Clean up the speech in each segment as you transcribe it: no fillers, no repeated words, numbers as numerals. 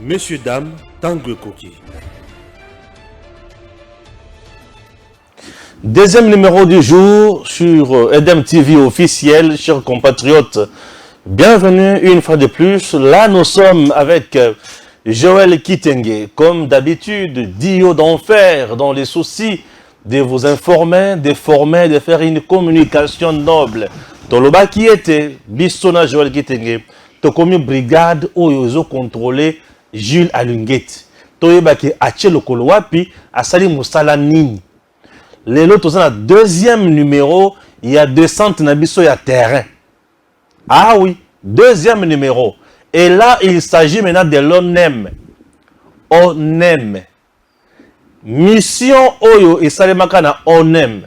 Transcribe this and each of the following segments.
Messieurs, dames, Tanguy Koki. Deuxième numéro du jour sur Edem TV officiel, chers compatriotes. Bienvenue une fois de plus. Là, nous sommes avec Joël Kitenge. Comme d'habitude, Dio d'enfer dans les soucis de vous informer, de former, de faire une communication noble. Toloba qui était Bissona Joël Kitenge. Tokomi brigade oyozo contrôlé Jules Alungeti. Toyeba ki ache lokolo wapi asali musala nini. Lelo toza na deuxième numéro, il y a descente na biso ya terrain. Ah oui, deuxième numéro. Et là, il s'agit maintenant de l'ONEM. ONEM. Mission Oyo et Salemaka na ONEM.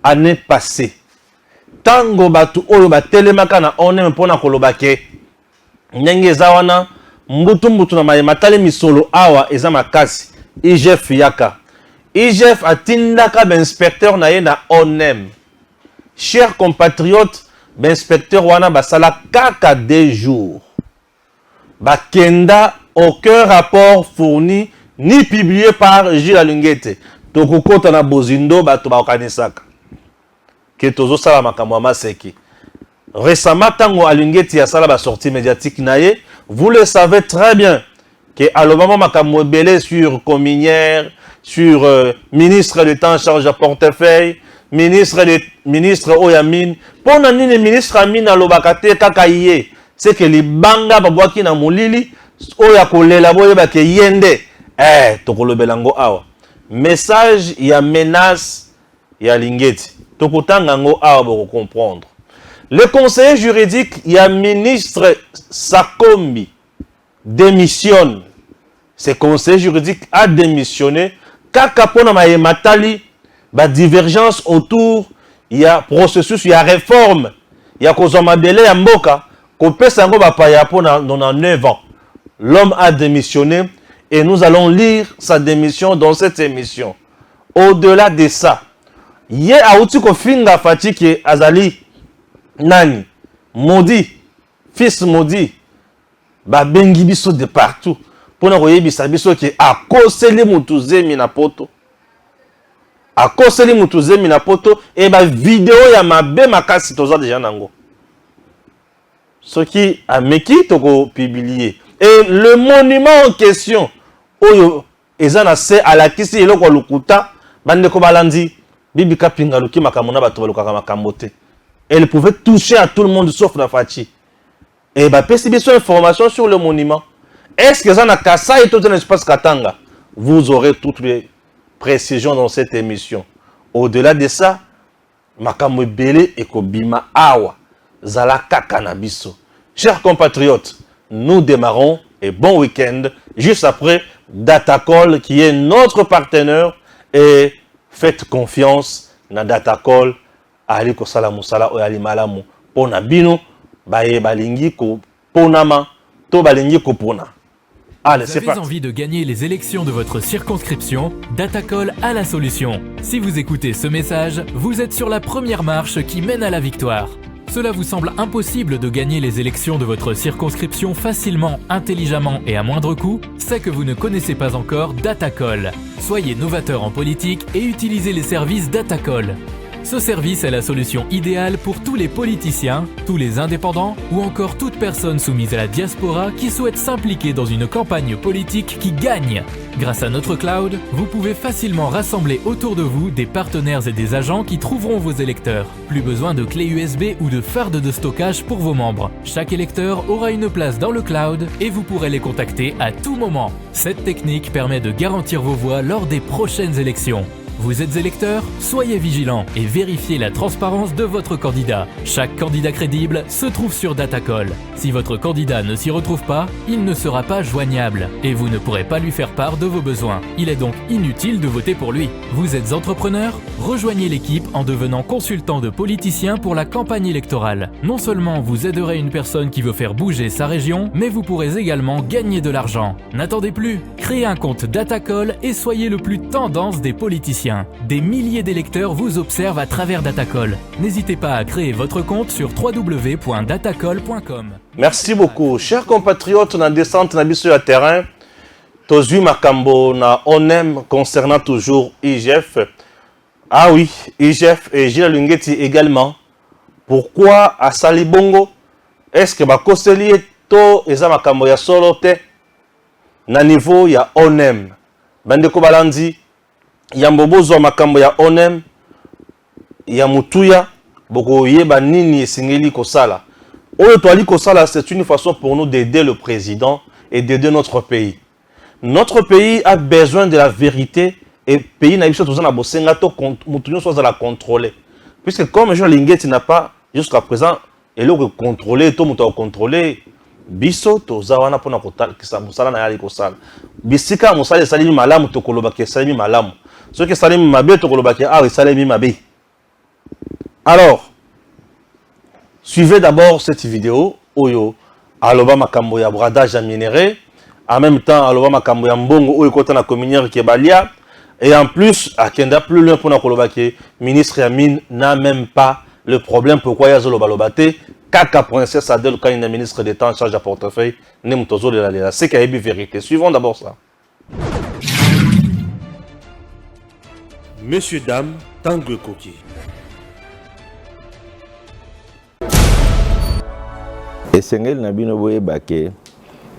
Année passée. Tango batu Oyo ba telemaka na ONEM pona kolobake. Nyenge zawana mbutu na matale misolo awa eza makasi. IGF yaka. IGF atindaka inspecteur na ye na ONEM. Chers compatriotes, l'inspecteur wana basala kaka 2 jours. Bakenda, aucun rapport fourni ni publié par Jules Alungeti. Tokokota na bozindo bato bakanisaka. Ke tozo sala makambo maseki. Récemment, tango Alungeti a sala ba sortie médiatique na ye, vous le savez très bien que à l'obama makambo belé sur Cominière, sur ministre de temps en charge à portefeuille, ministre Oyamine. Pour nani ministre Amine à l'obakate kakaye, c'est que les banga babwaki na molili, oya kolela boye ba ke yende. Tokolo belango awa. Message ya menace ya Lingeti. Tokotanga ngo awa pour comprendre. Le conseiller juridique, il y a ministre Sakombi démissionne. Ce conseiller juridique a démissionné. Kaka pona maye matali, ba divergence autour, il y a processus, il y a réforme, il y a kozoma belé ya mboka, ko pesa ngo ba paya pona dans 9 ans. L'homme a démissionné et nous allons lire sa démission dans cette émission. Au-delà de ça, ye auti ko finga fatiki azali nani maudit, fils maudit, ba bengi biso de partout. Pona koyebisa biso ke akoseli mutu zemi na poto. Akoseli mutu zemi na poto et ba vidéo ya mabe makasi toza déjà nango. Ce qui a meki toko publié. Et le monument en question oyo ezana se alakisi eloko lukuta bande ko balandi bibi kapinga luki makamona bato balukaka makambote. Elle pouvait toucher à tout le monde sauf la Fachi. Et bah pesi biso information sur le monument. Est-ce que ça n'a qu'à ça et tout un espace Katanga? Vous aurez toutes les précisions dans cette émission. Au-delà de ça, Makamwe Bele et Kobima Awa, Zalaka Kanabiso. Chers compatriotes, nous démarrons et bon week-end juste après Datacall qui est notre partenaire et faites confiance na Datacall Ali Kosala Musala ou Ali Malamu. Pona bino, baye balingi ko ponama, to balingi ko pona. Allez, vous avez envie de gagner les élections de votre circonscription? Datacall a la solution. Si vous écoutez ce message, vous êtes sur la première marche qui mène à la victoire. Cela vous semble impossible de gagner les élections de votre circonscription facilement, intelligemment et à moindre coût? C'est que vous ne connaissez pas encore Datacall. Soyez novateur en politique et utilisez les services Datacall. Ce service est la solution idéale pour tous les politiciens, tous les indépendants ou encore toute personne soumise à la diaspora qui souhaite s'impliquer dans une campagne politique qui gagne. Grâce à notre cloud, vous pouvez facilement rassembler autour de vous des partenaires et des agents qui trouveront vos électeurs. Plus besoin de clés USB ou de fardes de stockage pour vos membres. Chaque électeur aura une place dans le cloud et vous pourrez les contacter à tout moment. Cette technique permet de garantir vos voix lors des prochaines élections. Vous êtes électeur? Soyez vigilant et vérifiez la transparence de votre candidat. Chaque candidat crédible se trouve sur Datacall. Si votre candidat ne s'y retrouve pas, il ne sera pas joignable et vous ne pourrez pas lui faire part de vos besoins. Il est donc inutile de voter pour lui. Vous êtes entrepreneur? Rejoignez l'équipe en devenant consultant de politiciens pour la campagne électorale. Non seulement vous aiderez une personne qui veut faire bouger sa région, mais vous pourrez également gagner de l'argent. N'attendez plus, créez un compte Datacall et soyez le plus tendance des politiciens. quotidien. Des milliers d'électeurs vous observent à travers Datacall. N'hésitez pas à créer votre compte sur www.datacall.com. Merci beaucoup. Chers compatriotes, on a descente sur le terrain. Tozu Makambo na ONEM concernant toujours IGF. Ah oui, IGF et Gilles Lungeti également. Pourquoi à Salibongo? Est-ce que Bakoseli to eza makambo ya solo te? Na niveau ya ONEM. Bandeko balandi ya mbobozo makambo ya ONEM ya mutuya boko yeba nini esingeli kosala. Oyo toali kosala, c'est une façon pour nous d'aider le président et d'aider notre pays. Notre pays a besoin de la vérité et le pays n'a pas besoin de bosenga to mutuyo soit la contrôler. Puisque comme Jean Lingeti n'a pas jusqu'à présent et le contrôler to muto contrôler biso to zawana pona kotala kisa musala na yali kosala. Bisika musala salimi malamu to koloba ke salimi malamu. Ce que salimi mabe to koloba ke ah salimi mabe. Alors, suivez d'abord cette vidéo Oyo aloba makambo ya bradage à minéré. En même temps, aloba makambo ya mbongo oyo kota na communier ke balia. Et en plus, akenda plus loin pour na koloba ke ministre Yamine n'a même pas le problème pourquoi ya zolo balobate kaka princesse Adèle quand il est ministre d'État en charge de portefeuille ne mutozo de la c'est qu'il y a une vérité. Suivons d'abord ça. Messieurs, dames, Tanguy Koki. Esengel Nabino boyeba ke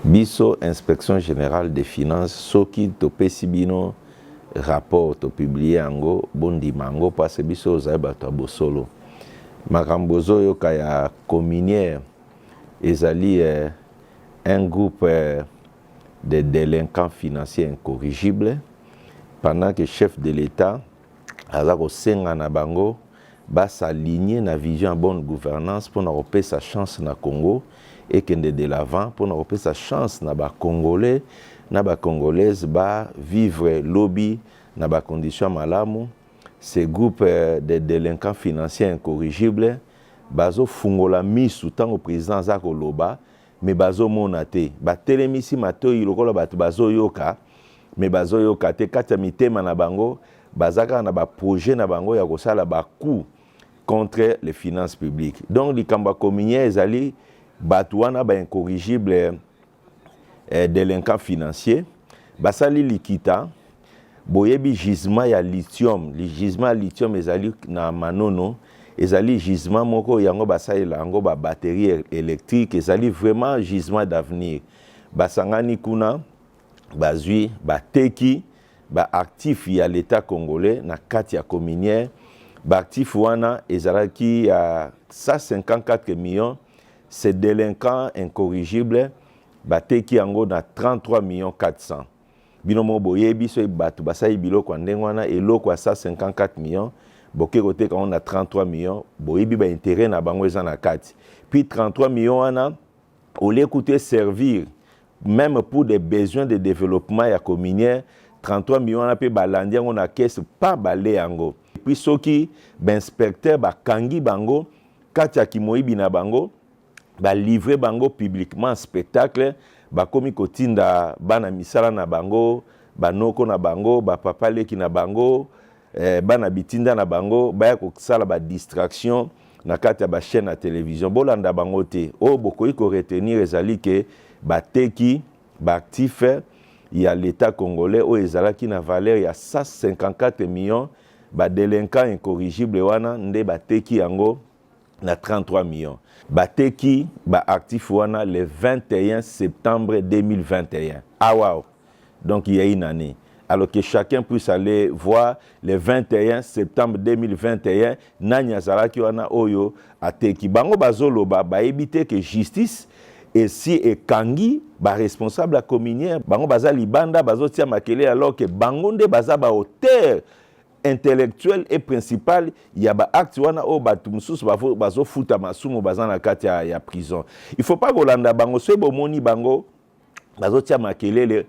biso inspection générale des finances soki topesi bino rapport to publier yango bondima yango parce biso ozali bato ya bosolo makambo ozoyoka ya communière ezali un groupe de délinquants financiers incorrigibles pendant que chef de l'État aza kosenga na bango s'aligner na vision en bonne gouvernance pour n'avoir sa chance na Congo et kende de l'avant pour n'avoir sa chance na ba Congolais na ba Congolaises ba vivre lobby na ba conditions malamu. Ces groupes de délinquants financiers incorrigibles bazo fungola misu tango président Zako Loba mais bazo monate ba telemisi mato ilokola bato bazo yoka mais bazo yoka te kata mitema na bango bazaka na ba projet na bango ya kosala ba coup contre les finances publiques. Donc les kamba communier ezali bato wana ba incorrigible délinquants financiers basali likita boyebi gisement ya lithium, le gisement lithium ezali na manono ezali gisement moko yango basalela yango ba batterie électrique ezali vraiment gisement d'avenir. Basangani kuna bazui bateki ba actif ya l'état congolais na kati ya communière ba actif wana ezalaki à 154 millions. Ces délinquants incorrigibles bateki yango na 33 millions 400. Binomo boyebi so batu basai biloko ndengwana eloko à 154 millions boke kote quand on a 33 millions boyebi ba intérêt na bango ezana kati. Puis 33 millions wana au lieu coûter servir même pour des besoins de développement ya communière 33 millions wana pe balandi yango na caisse pas balé yango. Puis soki ba inspecteur ba kangi bango kati ya kimoyibi na bango ba livrer bango publiquement spectacle ba komi kotinda bana misala na bango banoko na bango ba papa leki na bango bana bitinda na bango ba ko sala ba distraction na kati ya ba chaîne na télévision bolanda bango te o bokoyi ko retenir ezali ke ba teki ba actif ya l'état congolais o ezalaki na valeur ya 154 millions ba délinquants incorrigibles wana nde ba teki yango na 33 millions. Bateki ba actif wana le 21 septembre 2021. Ah wow. Donc il y a une année. Alors que chacun puisse aller voir le 21 septembre 2021 nanya zalaki wana oyo ateki bango bazolo ba éviter que justice et si et kangi ba responsable à communier bango baza libanda bazo tia makele alors que bango nde baza ba auteur intellectuel et principal ya ba acte wana o batu mususu bazo futa masumu bazana kati ya prison. Il faut pas kolanda bango so bomoni bango bazo tia makelele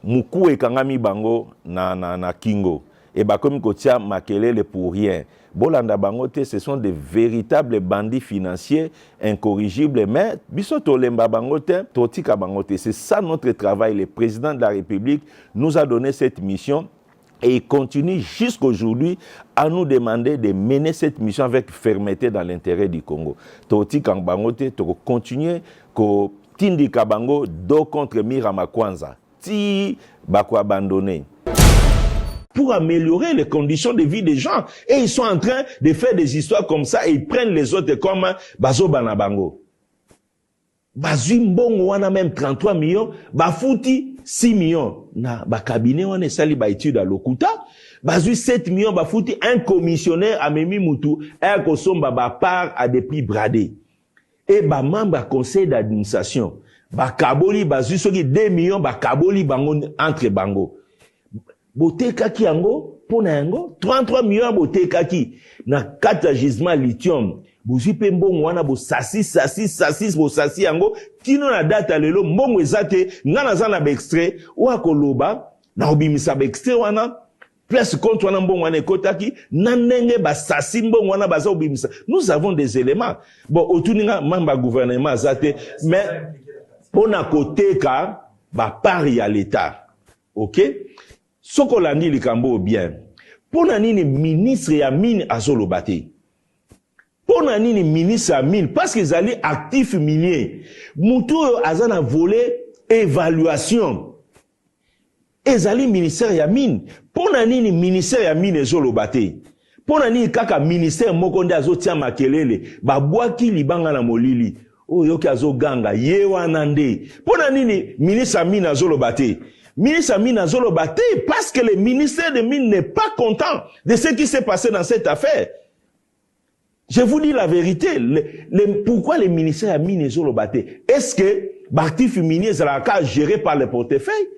muku ekangami bango na kingo et bakomi ko tia makelele pour rien. Bolanda bango te ce sont des véritables bandits financiers incorrigibles mais biso tolemba bango te totika bango te. C'est ça notre travail. Le président de la République nous a donné cette mission Et il continue jusqu'aujourd'hui à nous demander de mener cette mission avec fermeté dans l'intérêt du Congo. Toti Kangbangote, to continuer ko Tindi Kabango do contre Mirama Kwanza. Ti bako abandonné. Pour améliorer les conditions de vie des gens. Et ils sont en train de faire des histoires comme ça et ils prennent les autres comme Bazo Banabango. Bazui mbongo wana même 33 millions, bafuti 6 millions. Na ba cabinet wana sali ba étude à Lokuta, bazui 7 millions bafuti un commissionnaire a Memi Moutou, un kosomba ba part à des prix bradés. Et ba membre conseil d'administration, ba kaboli bazui soki 2 millions ba kaboli bango entre bango. Boteka ki yango pona yango 33 millions boteka ki na 4 gisements lithium. Bozui pe mbongo wana bo sasi bo sasi yango tino na data lelo mbongo ezate ngana za na ba extrait wa koloba na obimisa ba extrait wana plus compte wana mbongo wana ekotaki na ndenge ba sasi mbongo wana baza obimisa. Nous avons des éléments. Bon otuninga mamba gouvernement azate mais pona koteka ba part ya l'état. OK? Sokolandi likambo bien. Pona nini ministre ya mine azolobate. Pona nini ministre ya mine parce qu'ils allaient actifs miniers. Mutu azana volé évaluation. Ezali ministère ya mine. Pona nini ministère ya mine ezolobate. Pona nini kaka ministère mokonde azotia makelele babwaki libanga na molili. Oyo ki azoganga ye wana nde. Pona nini ministre ya mine azolobate. Ministre Amina Zolo Baté, parce que le ministère des Mines n'est pas content de ce qui s'est passé dans cette affaire. Je vous dis la vérité. Pourquoi le ministère des Mines Zolo Baté? Est-ce que l'actif minier est géré par le portefeuille?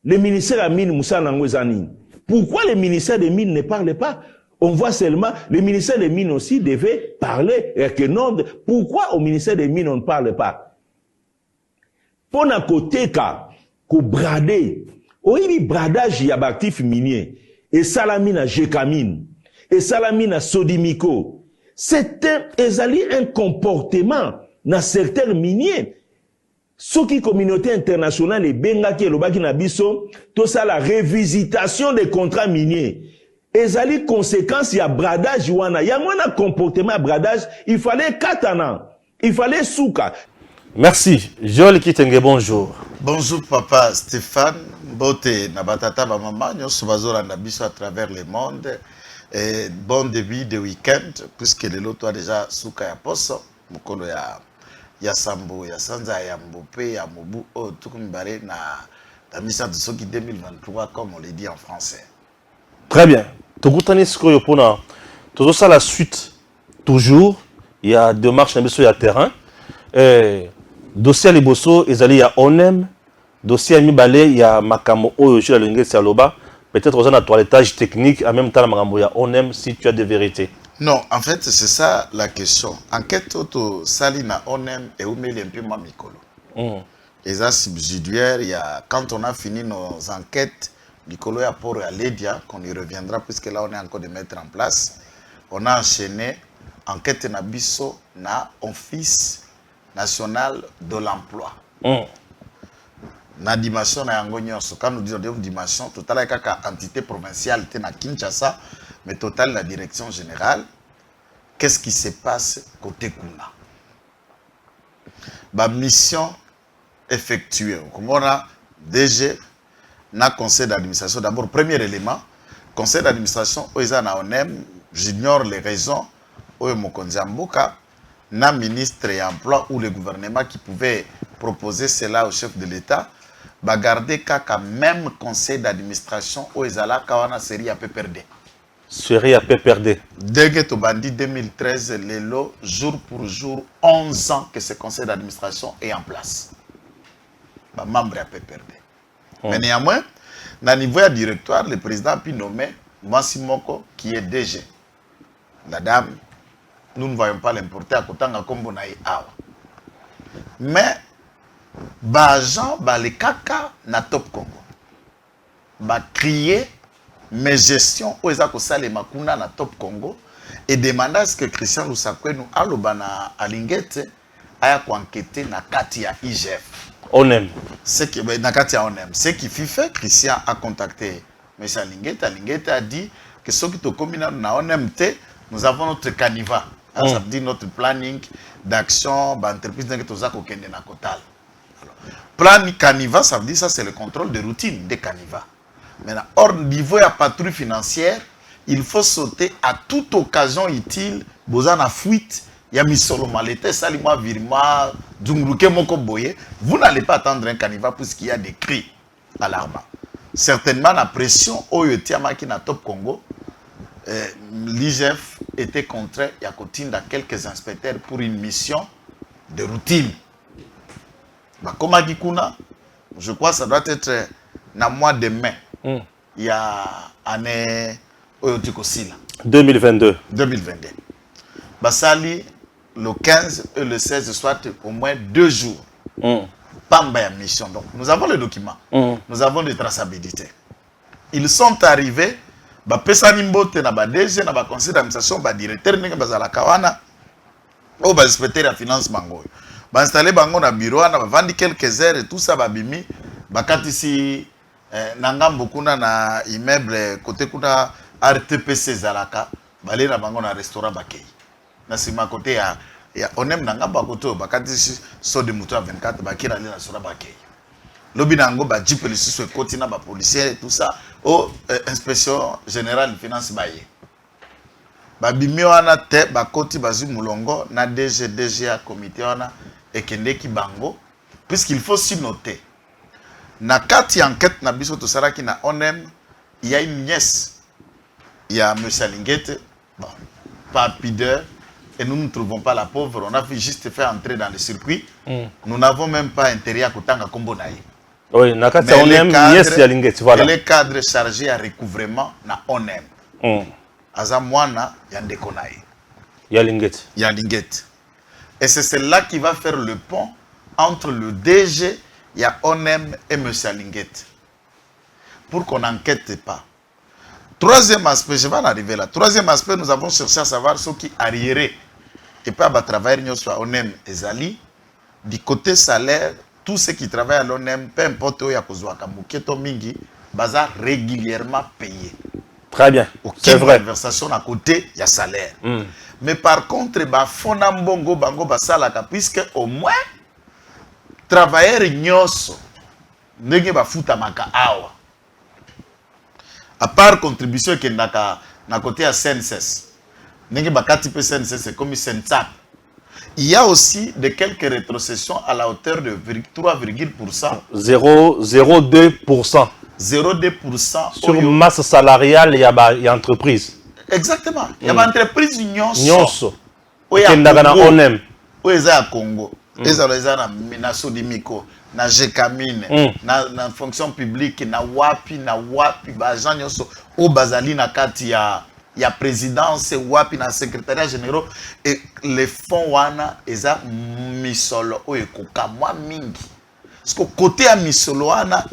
Le ministère des Mines Moussa Nangwezani. Pourquoi le ministère des Mines ne parle pas? On voit seulement, le ministère des Mines aussi devait parler. Pourquoi au ministère des Mines on ne parle pas? Pour na côté ka, ko brader oyibi bradage ya actif minier et salamina jekamine et salamina sodimiko c'est un comportement dans secteur minier ce qui communauté internationale et bengaki elobaki na biso to ça la révisitation des contrats miniers ezali conséquence ya bradage wana ya mwana comportement bradage il fallait katana il fallait souka. Merci. Joël Kitenge, bonjour. Bonjour papa Stéphane, Bote Nabatata Maman, nous bazolanda biso à travers le monde. Et bon début de week-end, puisque le lot a déjà souka ya poso, mukolo ya sambo, ya sanza, ya mbope, ya mobu, oh, tout comme baré na la mission de Soki 2023, comme on le dit en français. Très bien. Tokutani Skoyo Pona, tout ça la suite, toujours, il y a deux marches, il y a terrain. Dossier Liboso, il y a ONEM, dossier à Mibale, il y a Makamo Oyo, la langue Saloba. Peut-être aux un toilettage technique, en même temps, il y a ONEM si tu as des vérités. Non, en fait, c'est ça la question. Enquête auto Salina ONEM et Oumeli un peu Mamikolo. Les subsidiaires, il y a, quand on a fini nos enquêtes, Nicolo a pour Lédia, qu'on y reviendra, puisque là on est encore de mettre en place. On a enchaîné enquête Nabiso na Office national de l'emploi. Na dimension na yango nyonso, quand nous disons dimension totale kaka entité provinciale te na Kinshasa, mais totale la direction générale. Qu'est-ce qui se passe côté Kuna? Ba mission effectuée. Comme on a DG na conseil d'administration. D'abord premier élément, conseil d'administration oza na ONEM, j'ignore les raisons oyo mokonzi mboka na ministre et emploi ou le gouvernement qui pouvait proposer cela au chef de l'État, va garder kaka même conseil d'administration au Ezala Kawana série à PPRD. Série à PPRD. Dès que Tobandi 2013, l'élo, jour pour jour, 11 ans que ce conseil d'administration est en place. Bah, membre à PPRD. Mais néanmoins, à niveau directoire, le président a pu nommer Massimoko qui est DG. La dame, nous ne voyons pas l'importer à Kotanga comme on a eu awa. Mais, Bajan, les kaka na Top Congo. Ba crier mes gestions aux Akosale Makuna na Top Congo et demander à ce que Christian Lusakwe nous alobana alingete aya ko enquêter na kati ya IGF. ONEM. Ce qui na kati ya ONEM. Ce qui fait Christian a contacté Mais Lingete a dit que ce qui est commis na ONMT, nous avons notre caniva. Ça veut dire notre planning d'action, d'entreprise que nous avons na Kotal. Plan caniva, ça veut dire ça c'est le contrôle de routine des caniva. Maintenant, hors niveau de la patrouille financière, il faut sauter à toute occasion utile. Bozana fuite, il y a mis solo malete, salima virima, djungruke moko boye. Vous n'allez pas attendre un caniva puisqu'il y a des cris alarmants. Certainement, la pression au Yotiamaki na Top Congo, l'IGF était contraint il y a dans quelques inspecteurs pour une mission de routine. Comme Agikuna, je crois que ça doit être dans le mois de mai. Il y a année 2022. 2022. Basali, le 15 et le 16, soit au moins 2 jours. Pamba ya mission. Donc, nous avons le document. Nous avons des traçabilités. Ils sont arrivés. Pesani mbote na ba DG na ba conseil d'administration ba directeur ndenge bazala kawana o ba inspecteur ya finance bango. Ba installer bango na bureau na ba vandi quelques heures et tout ça ba bimi ba katisi nangambo kuna na immeuble côté kuna RTPC zalaka balé na bango na restaurant bakei. Na sima côté ya onem nangamba côté ba katisi so de moto 24 ba kira na restaurant bakei. Lobi nango ba jipe le sous côté na ba policier et tout ça. Inspection générale de finance baye. Babimi wana te bakoti bazu mulongo na DGA comité wana ekendeki bango puisqu'il faut s'y noter. Na kati enquête na biso to saraki na ONEM, il y a une nièce. Il y a monsieur Lingete, bon, pas pideur et nous ne trouvons pas la pauvre, on a juste fait entrer dans le circuit. Nous n'avons même pas intérêt à kutanga kombo naye. Oui, nakati ONEM, yes ya Lingete, voilà. Les cadres chargés à recouvrement na ONEM. Aza mwana ya ndeko naye. Ya Lingete. Ya Lingete. Et c'est celle-là qui va faire le pont entre le DG, ya ONEM et M. Lingete. Pour qu'on n'enquête pas. Troisième aspect, je vais en arriver là. Troisième aspect, nous avons cherché à savoir ceux qui arriéraient. Et pas à travailler sur ONEM et Zali. Du côté salaire, tous ceux qui travaillent à l'ONEM, peu importe où il y a Kamuketo Mingi, baza régulièrement payé. Très bien. C'est vrai. Conversation à côté, il y a salaire. Mais par contre, Fonambongo Bango Basalaka, puisque au moins, travailleurs ignoso, nenge bafuta maka awa. À part contribution qui est na côté à CNSS, nenge bakati pe CNSS, c'est comme CNSAP. Il y a aussi de quelques rétrocessions à la hauteur de 3,%. 0,02%. 0,2% sur masse salariale, il y a entreprise. Exactement. Il y a entreprise nyonso. Il y a ONEM. Il y a Congo. Il y a na Sodimiko, na Jekamine, na fonction publique, na wapi, bajan nyonso. O bazali na kati ya présidence, wapi na secrétariat général. Et les fonds wana, eza misolo o ekoka mwa mingi. Parce que côté à Misoloana,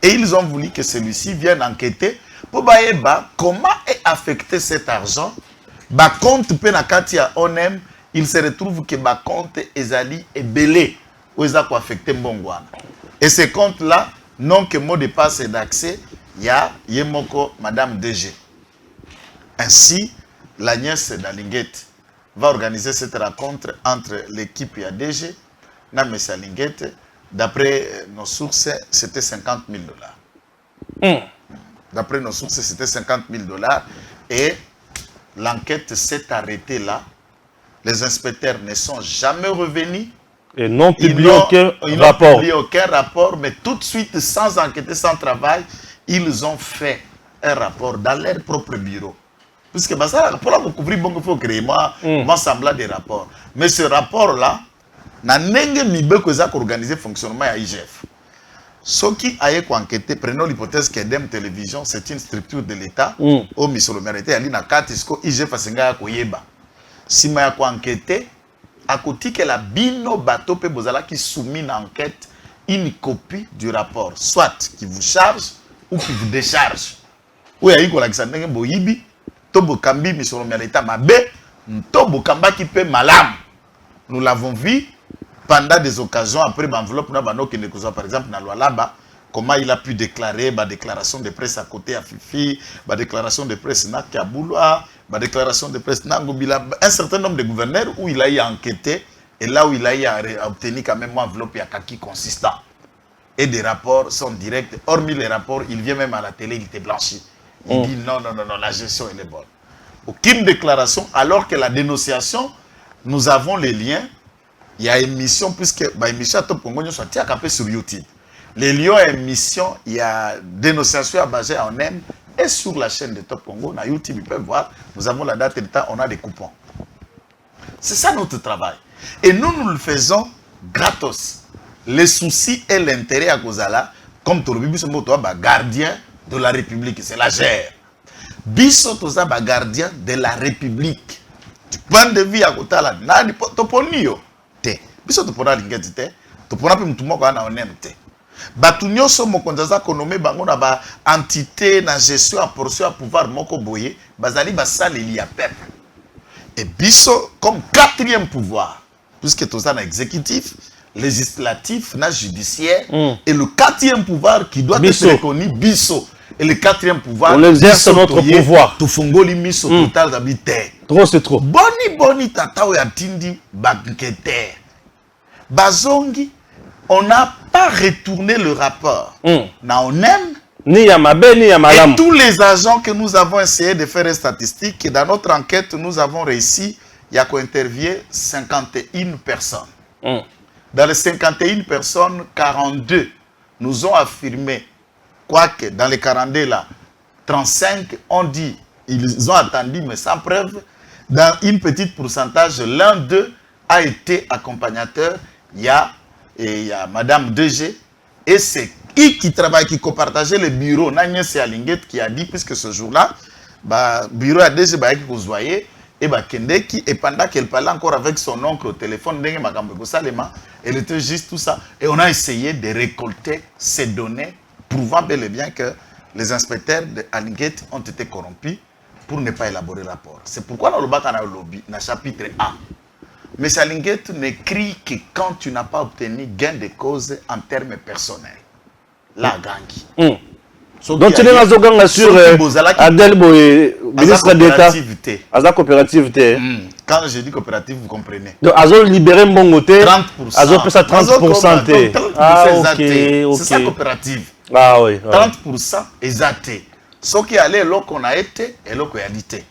et ils ont voulu que celui-ci vienne enquêter pour voir comment est affecté cet argent. Ba compte penakati à ONEM, il se retrouve que ba compte ezali est belé où ils ont affecté Mbongwana. Et ces comptes-là n'ont que mot de passe et d'accès. Il y a Yemoko, Madame DG. Ainsi, la nièce d'Alingete va organiser cette rencontre entre l'équipe et DG, na M. Lingete. D'après nos sources, c'était 50 000 $. D'après nos sources, c'était 50 000 $. Et l'enquête s'est arrêtée là. Les inspecteurs ne sont jamais revenus. Et n'ont publié aucun rapport. N'ont publié aucun rapport, mais tout de suite, sans enquêter, sans travail, ils ont fait un rapport dans leur propre bureau. Puisque pour la couvrir, il faut créer moi semblant des rapports. Mais ce rapport-là, n'a pas organisé le fonctionnement à IGF. Ceux qui aient enquêté, prenons l'hypothèse qu'Edem Télévision, c'est une structure de l'État, au Missolomérité, il y a IGF a koyeba. Si je suis enquêté, à côté que la bino bateau pe bozala qui soumet une enquête, une copie du rapport, soit qui vous charge ou qui vous décharge. Oui, il y a un boyibi. Tobo Kambi, Misolo Merita Mabe, Tobo Kamba qui peut malam. Nous l'avons vu pendant des occasions, après l'enveloppe, par exemple, dans Lualaba, comment il a pu déclarer, déclaration de presse à côté à Fifi, déclaration de presse na Kaboula, déclaration de presse na Ngobila, un certain nombre de gouverneurs où il a eu à enquêter et là où il a eu à obtenir quand même une enveloppe à kaki consistant. Et des rapports sont directs. Hormis les rapports, il vient même à la télé, il était blanchi. Il dit non, la gestion elle est bonne. Aucune déclaration, alors que la dénonciation, nous avons les liens. Il y a émission, puisque émission à Top Congo, nous sommes sur YouTube. Les liens émission, il y a dénonciation à Bagé en M et sur la chaîne de Top Congo, na YouTube, ils peuvent voir. Nous avons la date et le temps, on a des coupons. C'est ça notre travail. Et nous le faisons gratos. Les soucis et l'intérêt à Kozala, comme Torobibi Somoto, gardien de la République, c'est la gère. Biso Toza, gardien de la République. Du point de vue à Kotala, nani toponio te. Biso topona lingeti te. Topona pe mutumoko ana onem te. Batunyo so mokonzaza konome bango na ba entité na gestion à portion à pouvoir moko boye, bazali basali ya peuple. Et biso comme quatrième pouvoir, puisque Toza na exécutif, législatif, na judiciaire, et le quatrième pouvoir qui doit être reconnu, biso. Et le quatrième pouvoir, on exerce notre pouvoir. Tufongoli miso total d'habiter. Trop c'est trop. Boni tatao ya tindi banqueter. Bazongi, on n'a pas retourné le rapport. Na on aime. Ni Yamabe, ni Yamalam. Et tous les agents que nous avons essayé de faire une statistique, et dans notre enquête, nous avons réussi, il y a qu'interviewer 51 personnes. Dans les 51 personnes, 42 nous ont affirmé, quoique dans les 42 là, 35 ont dit, ils ont attendu, mais sans preuve. Dans une petite pourcentage, l'un d'eux a été accompagnateur. Il y a Madame DG, et c'est qui travaille, qui copartageait le bureau, Nagnès Alinguet, qui a dit, puisque ce jour-là, bureau à DG, qui vous voyez, et pendant qu'elle parlait encore avec son oncle au téléphone, elle était juste tout ça. Et on a essayé de récolter ces données, prouvant bel et bien que les inspecteurs de Alinguet ont été corrompus pour ne pas élaborer le rapport. C'est pourquoi dans le bac, on a le lobby, dans le chapitre A. Mais Alinguet n'écrit que quand tu n'as pas obtenu gain de cause en termes personnels. La gangi. Donc tu n'es pas au sur Adel Boye, ministre d'État. Aza coopérative. Quand je dis coopérative, vous comprenez. Donc Azo libéré mon côté. 30%. Azo fait ça 30%. Ah ok. C'est ça coopérative. Ah oui. 30% exacté. Ce qui allait là qu'on a été et là qu'on a été.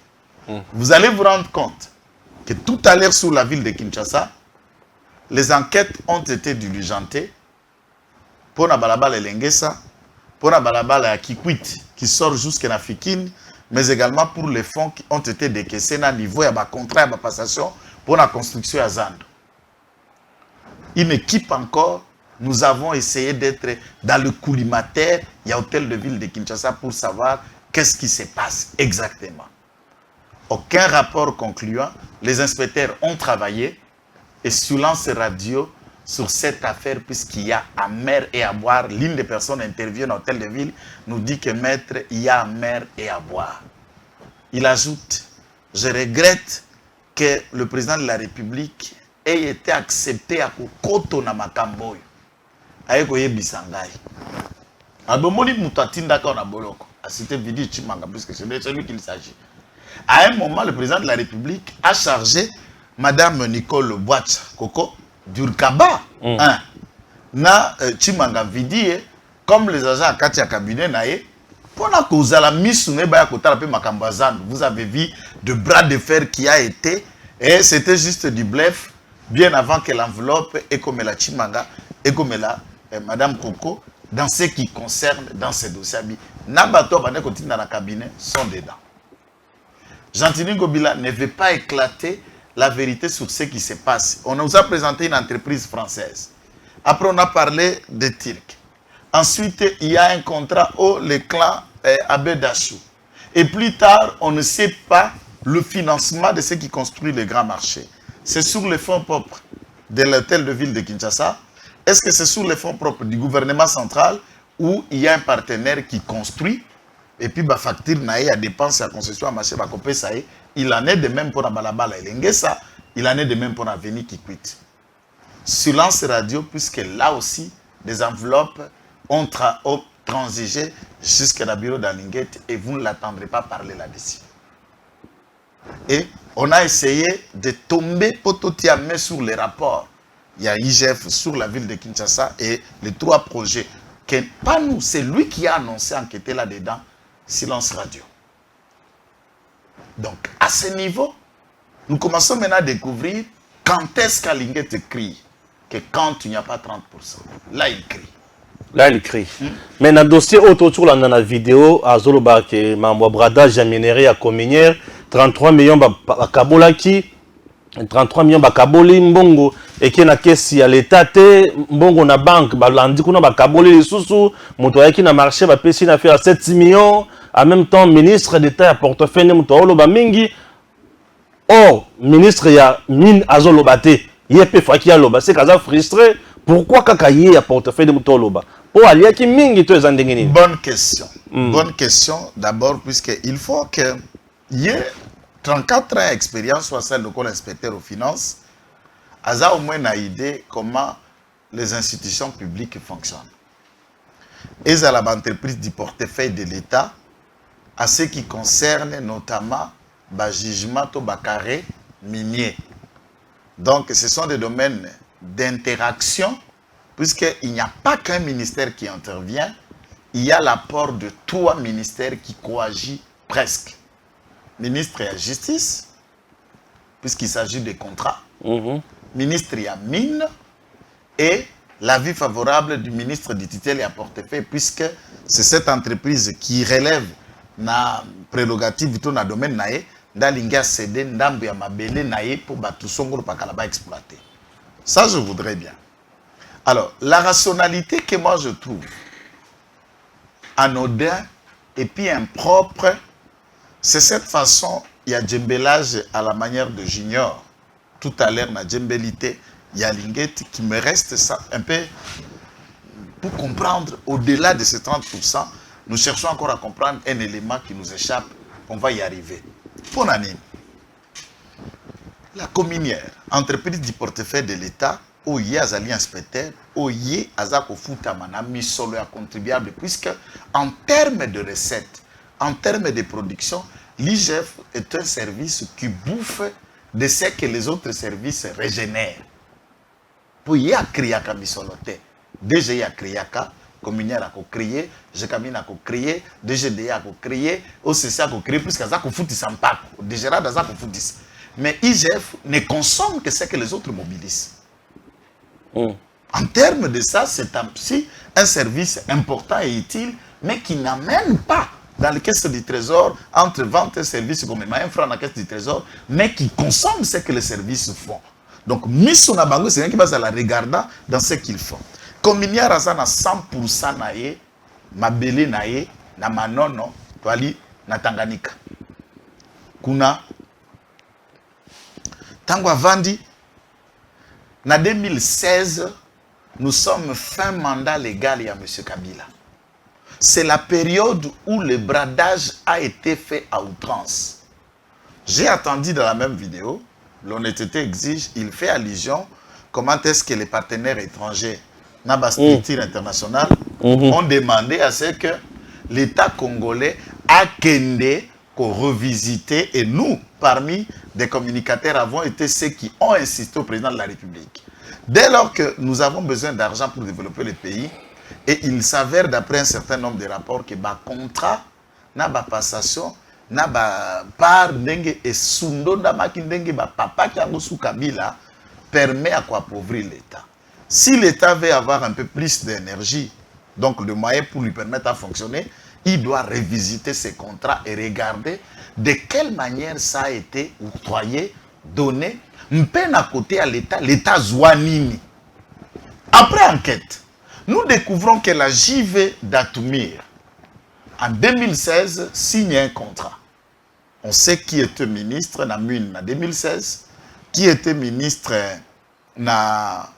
Vous allez vous rendre compte que tout à l'heure sur la ville de Kinshasa, les enquêtes ont été diligentées pour la balabala et l'engesa, pour la balabala et Kikwit qui sort jusqu'à la Fikine, mais également pour les fonds qui ont été décaissés à niveau de contrat de passation pour la construction à Zando. Une équipe encore, nous avons essayé d'être dans le collimateur, il y a hôtel de ville de Kinshasa pour savoir qu'est-ce qui se passe exactement. Aucun rapport concluant, les inspecteurs ont travaillé et silence radio sur cette affaire puisqu'il y a à mer et à boire. L'une des personnes interviewées dans l'hôtel de ville nous dit que maître, il y a à mer et à boire. Il ajoute, je regrette que le président de la République ait été accepté à Kokoto na Makamboy. Ayekoye Bisangai. Abomoni Moutatinda na Boloko. C'était Vidi Chimanga puisque c'est de celui qu'il s'agit. À un moment, le président de la République a chargé Madame Nicole Boitsa Koko d'Urkaba. Na Chimanga Vidi, comme les agents à Katia Cabinet, vous avez vu de bras de fer qui a été, et c'était juste du bluff, bien avant que l'enveloppe et comme la Chimanga et comme la Madame Koko, dans ce qui concerne dans ces dossiers. Nabato, dans le cabinet, sont dedans. Gentini Gobila ne veut pas éclater la vérité sur ce qui se passe. On nous a présenté une entreprise française. Après, on a parlé des Turcs. Ensuite, il y a un contrat au le clan Abedachou. Et plus tard, on ne sait pas le financement de ce qui construit le grand marché. C'est sur les fonds propres de l'hôtel de ville de Kinshasa. Est-ce que c'est sur les fonds propres du gouvernement central où il y a un partenaire qui construit et puis bah facture naïe à dépenses à concession à marché bakopé ça il en est de même pour la balabala et l'engesa, il en est de même pour l'avenir qui quitte. Silence radio puisque là aussi des enveloppes ont transigé jusqu'à la bureau d'Alinguette et vous ne l'attendrez pas parler là-dessus. Et on a essayé de tomber pototiamé sur les rapports. Il y a IGF sur la ville de Kinshasa et les 3 projets. Que, pas nous, c'est lui qui a annoncé enquêter là-dedans. Silence radio. Donc, à ce niveau, nous commençons maintenant à découvrir quand est-ce qu'Alinguette crie. Que quand il n'y a pas 30%. Là, il crie. Là, il crie. Mais dans le dossier autour de la vidéo, à Zoloba, qui est membre bradage à minerie à Cominière, 33 millions à Kabolaki, 33 millions à Kaboli, Mbongo, et qui est na caisse à l'État, Mbongo na banque, Landi kuna ba Kaboli les sous, Motoya qui na marché, ba PC na fait à 7 millions, en même temps, ministre d'État à portefeuille, Motoya ba Mingi. Or, ministre ya mine à Zolobate, Yepe Faki à Loba, c'est kaza frustré. Pourquoi Kakaye à portefeuille de Moutoloba? Pour aller qui mingi to ezandengeni. Bonne question. Bonne question d'abord puisqu'il faut que y ait 34 ans d'expérience soit celle de l'inspecteur aux finances. Aza au moins une idée comment les institutions publiques fonctionnent. Et à l'entreprise du portefeuille de l'État à ce qui concerne notamment le jugement au carré minier. Donc ce sont des domaines d'interaction, puisqu'il n'y a pas qu'un ministère qui intervient, il y a l'apport de 3 ministères qui coagissent presque. Ministre de la Justice, puisqu'il s'agit des contrats, ministre de la Mine, et l'avis favorable du ministre du tutelle et à portefeuille, puisque c'est cette entreprise qui relève la prérogative dans le domaine naé, dans l'inga cédé, dans le mabélé naé pour battre son pakalaba exploiter. Ça, je voudrais bien. Alors, la rationalité que moi je trouve anodin et puis impropre, c'est cette façon, il y a djembelage à la manière de Junior. Tout à l'heure, la djembelité, il y a Linguette qui me reste ça un peu pour comprendre au-delà de ces 30%. Nous cherchons encore à comprendre un élément qui nous échappe. On va y arriver. Pour l'année, la communière, entreprise du portefeuille de l'État, Oye Azali inspecteur, Oye Azako Futamana, mis solo à contribuable, puisque en termes de recettes, en termes de production, l'IGF est un service qui bouffe de ce que les autres services régénèrent. Pour y a Kriaka Misolote, DG a Kriaka, communière a créé, Jekamine a créé, DGDA a créé, OCC a créé, puisque Azako Futis en pack, DGRA Azako Futis. Mais IGF ne consomme que ce que les autres mobilisent. En termes de ça, c'est aussi un service important et utile, mais qui n'amène pas dans les caisses du trésor, entre vente et service, comme un franc dans la caisse du trésor, mais qui consomme ce que les services font. Donc, Misso Nabango, c'est un qui va la regarder dans ce qu'ils font. Comme il y a 100% naïe, Mabele naïe, na Manono, Toali, na Tanganyika. Kuna, Tango Vandi, en 2016, nous sommes fin mandat légal à M. Kabila. C'est la période où le bradage a été fait à outrance. J'ai attendu dans la même vidéo, l'honnêteté exige, il fait allusion comment est-ce que les partenaires étrangers, dans la structure internationale, ont demandé à ce que l'État congolais a kendé qu'on revisiter et nous, parmi des communicateurs, avons été ceux qui ont insisté au président de la République. Dès lors que nous avons besoin d'argent pour développer le pays, et il s'avère d'après un certain nombre de rapports que le contrat, la passation, la part dengue et sundo ndamaki dengue papa qui a sous Kabila permet à quoi appauvrir l'État. Si l'État veut avoir un peu plus d'énergie, donc le moyen pour lui permettre à fonctionner, il doit revisiter ses contrats et regarder de quelle manière ça a été octroyé, donné, peine à côté à l'État, l'État Zouanini. Après enquête, nous découvrons que la JV d'Atumir, en 2016, signe un contrat. On sait qui était ministre na Mune en 2016, qui était ministre na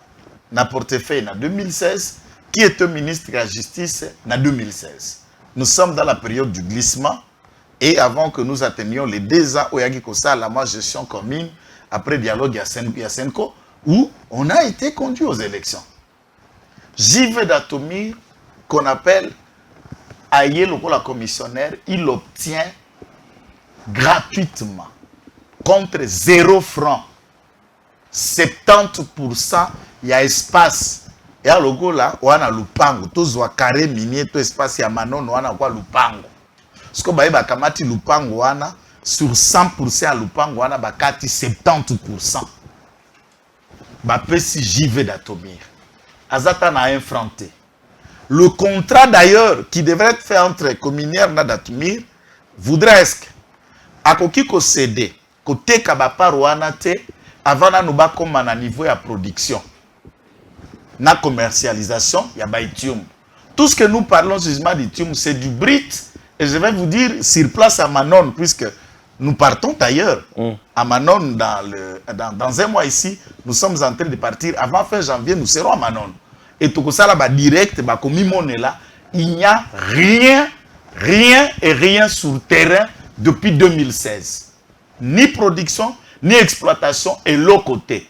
portefeuille en 2016, qui était ministre de la Justice en 2016. Nous sommes dans la période du glissement et avant que nous atteignions les 2 ans où il y a la gestion commune, après dialogue où on a été conduit aux élections. JV d'Atomir qu'on appelle Aïe la commissionnaire, il obtient gratuitement, contre 0 francs, 70%, il y a espace. Et à logo là, on a lupango, tous ont carré minier, tout espace, il y a manon, on a quoi lupango. Ce qu'on va kamati lupango, on a sur 100% à lupango, on a bakati 70%. Bapé si j'y vais d'Atomir. Azata n'a infranté. Le contrat d'ailleurs qui devrait être fait entre communière et d'Atomir voudrait est-ce que à kokiko cédé côté kabapa rouana te avant na nous ba comme à niveau de production na commercialisation ya baitium. Tout ce que nous parlons justement d'itium c'est du brit et je vais vous dire sur place à Manon puisque nous partons d'ailleurs à Manon dans un mois ici nous sommes en train de partir avant fin janvier nous serons à Manon et tout ça là direct ba comme mon là il n'y a rien sur terrain depuis 2016. Ni production, ni exploitation et l'autre côté.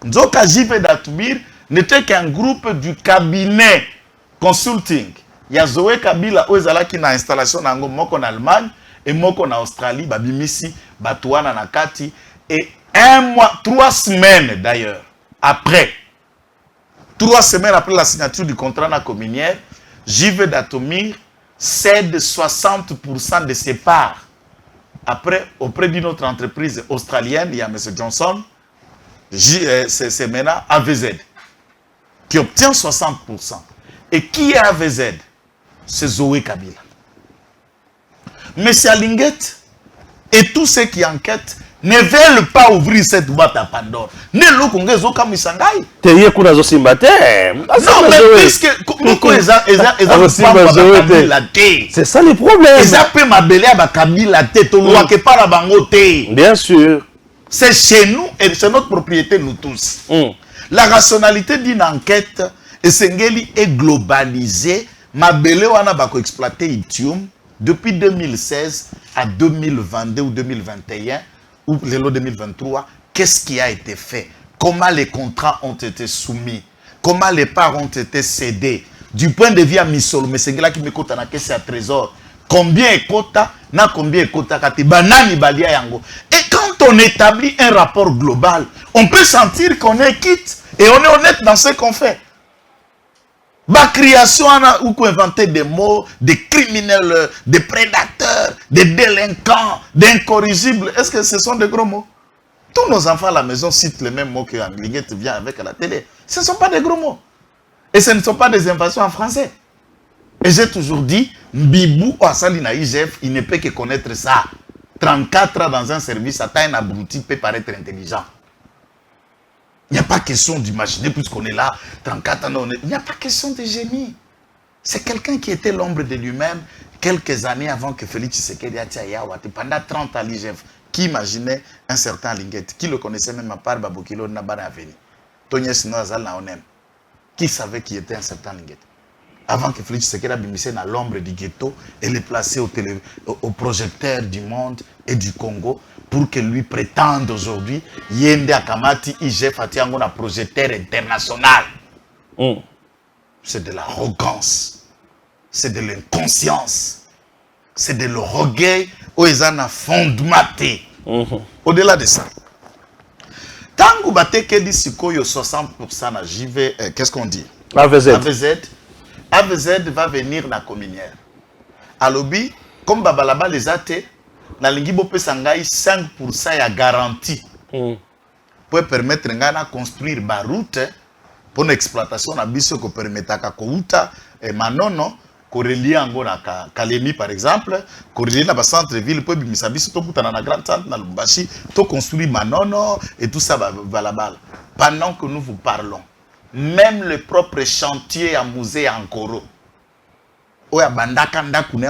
Nzoka JV d'Atumir n'était qu'un groupe du cabinet consulting. Il y a Zoé Kabila Ozala qui a installation en Allemagne et moko en Australie, Babimisi, Batouana Nakati. Et 3 semaines d'ailleurs, après, 3 semaines après la signature du contrat na communière, JV d'Atumir cède 60% de ses parts. Après, auprès d'une autre entreprise australienne, il y a M. Johnson, c'est maintenant AVZ, qui obtient 60%. Et qui est AVZ? C'est Zoé Kabila. M. Alinguet et tous ceux qui enquêtent ne veulent pas ouvrir cette boîte à Pandore. Ne le Congé Zoka Misangai. Teye kuna zo simbate. Non, mais puisque c'est ça le problème. Bien sûr. C'est chez nous et c'est notre propriété nous tous. La rationalité d'une enquête est globalisée. Mabele wana bako exploité Itium depuis 2016 à 2022 ou 2021 ou l'élo 2023. Qu'est-ce qui a été fait? Comment les contrats ont été soumis? Comment les parts ont été cédées? Du point de vue à Misolo, mais c'est là qui me coûte à la caisse à trésor. Combien est quota? Na combien est quota? Banani balia yango. Et quand on établit un rapport global, on peut sentir qu'on est quitte et on est honnête dans ce qu'on fait. La création, où qu'on inventer des mots, des criminels, des prédateurs, des délinquants, d'incorrigibles. Est-ce que ce sont des gros mots? Tous nos enfants à la maison citent les mêmes mots que Angliguette vient avec à la télé. Ce ne sont pas des gros mots. Et ce ne sont pas des inventions en français. Et j'ai toujours dit, Mbibou ou Assalina IGF, il ne peut que connaître ça. 34 ans dans un service, à taille abruti peut paraître intelligent. Il n'y a pas question d'imaginer, puisqu'on est là, 34 ans, il n'y a pas question de génie. C'est quelqu'un qui était l'ombre de lui-même quelques années avant que Félix Tshisekedi Yawati, pendant 30 ans à l'IGF, qui imaginait un certain Linguette, qui le connaissait même à part Babokilo Nabana Aveni. Tony Sinoazal Naonem, qui savait qui était un certain Linguette. Avant que Félix Tshisekedi abimissait dans l'ombre du ghetto et le plaçait au projecteur du monde et du Congo pour que lui prétende aujourd'hui Yende Akamati IGF Atiango na projecteur international. C'est de l'arrogance, c'est de l'inconscience, c'est de l'orgueil où ils en ont fondamenté. Au-delà de ça, tant que dit Sikoyo 60% na JV, qu'est-ce qu'on dit? AVZ va venir na communière. À l'obi, comme Babalaba les athées, na lingibo pe sangai 5% ya garantie. Pour permettre ngana construire ba route pour l'exploitation na biso ko permetaka ko uta et manono ko relier ngo na Kalemi par exemple, ko relier na ba centre ville pour bimisa biso to kuta na grand centre na Lubumbashi, to construire manono et tout ça balabala. Pendant que nous vous parlons, même le propre chantier à musée en Koro, où il y a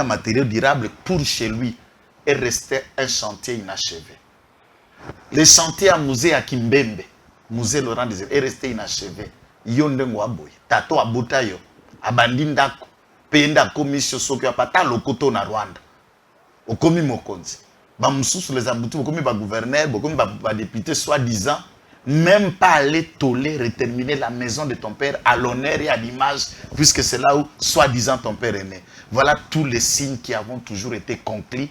un matériau durable pour chez lui, est resté un chantier inachevé. Le chantier à musée à Kimbembe, musée Laurent Désiré, est resté inachevé. Yondengo aboy, tato abutayo, abandindako, penda komisio soki apata lokoto na Rwanda. Okomi mokonzi. Ba mususu les abutu, okomi ba gouverneur, okomi ba député soi-disant. même pas aller tolérer, terminer la maison de ton père à l'honneur et à l'image, puisque c'est là où, soi-disant, ton père est né. Voilà tous les signes qui ont toujours été conclus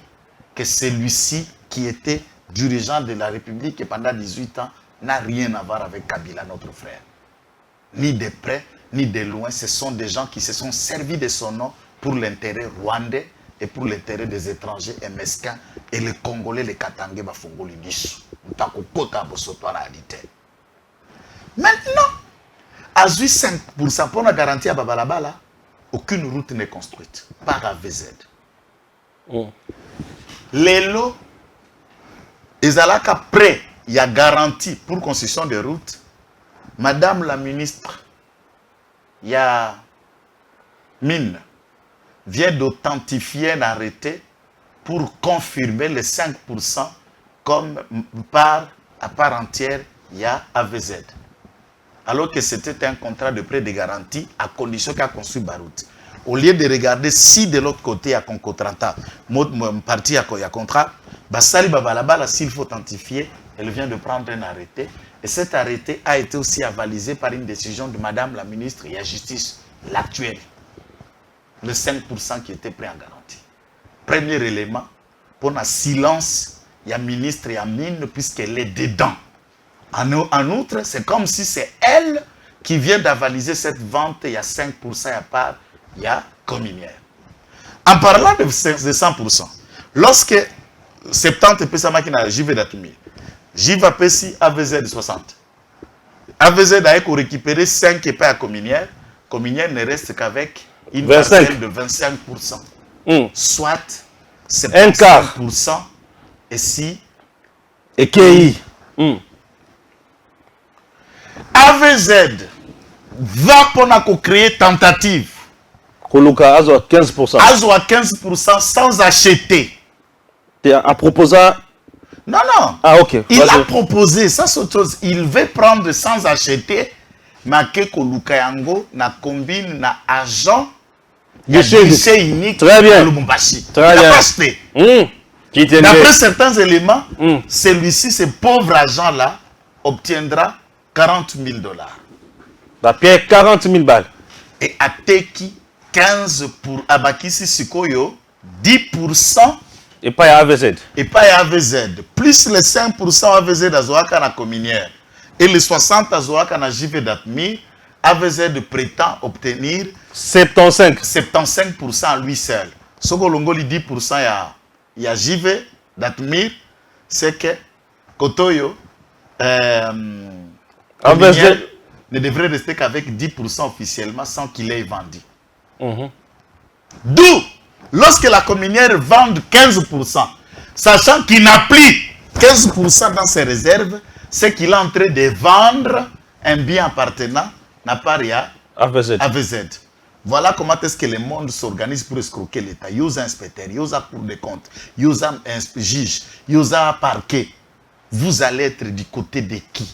que celui-ci, qui était dirigeant de la République et pendant 18 ans, n'a rien à voir avec Kabila, notre frère. Ni de près, ni de loin. Ce sont des gens qui se sont servis de son nom pour l'intérêt rwandais et pour l'intérêt des étrangers et mesquins. Et les Congolais, les Katangais, Bafongoli Nisso. Maintenant, à 5% pour la garantie à Babalabala, aucune route n'est construite par AVZ. Les lots, ils allaient qu'après, il y a garantie pour construction de routes. Madame la ministre, il y a Mine, vient d'authentifier un arrêté pour confirmer les 5% comme à part entière, il y a AVZ. Alors que c'était un contrat de prêt de garantie à condition qu'à construire la route. Au lieu de regarder si de l'autre côté, il y a un contrat, partie il y a contrat, s'il faut authentifier, elle vient de prendre un arrêté. Et cet arrêté a été aussi avalisé par une décision de Madame la ministre et la justice, l'actuelle. Le 5% qui était pris en garantie. Premier élément, pour un silence, il y a ministre et il y a mine, puisqu'elle est dedans. En outre, c'est comme si c'est elle qui vient d'avaliser cette vente, il y a 5% à part, il y a communière. En parlant de 100%, lorsque 70 pesama qui n'a JV d'Atumi, JV Pessi AVZ de 60. AVZ a récupéré 5 épées à communière ne reste qu'avec une parcelle de 25%. Soit 75% et si et KI. AVZ va pour créer tentative. Koluka Azo à 15%. Azo à 15% sans acheter. À proposant. Non. Ah, ok. Il a proposé, ça c'est autre chose. Il veut prendre sans acheter, mais que Koluka Yango na combine na agent. Guichet unique. Très bien. Lubumbashi. Très bien. Acheté. D'après certains éléments, celui-ci, ce pauvre agent-là, obtiendra $40,000. La pierre, 40 000 balles. Et à Teki, 15 pour Abakisi Sikoyo, 10%. Et pas à AVZ. Et pas à AVZ. Plus les 5% AVZ d'Azoaka na communière. Et les 60% Azoaka na JV d'Atmi, AVZ prétend obtenir 75% à lui seul. Ce que l'on dit 10% il y a JV d'Atmir, c'est que Kotoyo ne devrait rester qu'avec 10% officiellement sans qu'il ait vendu. D'où, lorsque la communière vend 15%, sachant qu'il n'a plus 15% dans ses réserves, c'est qu'il est en train de vendre un bien appartenant à Paria AVZ. Voilà comment est-ce que le monde s'organise pour escroquer l'État. Il y a un inspecteur, il y a un cour des comptes, il y a un juge, il y a un parquet. Vous allez être du côté de qui?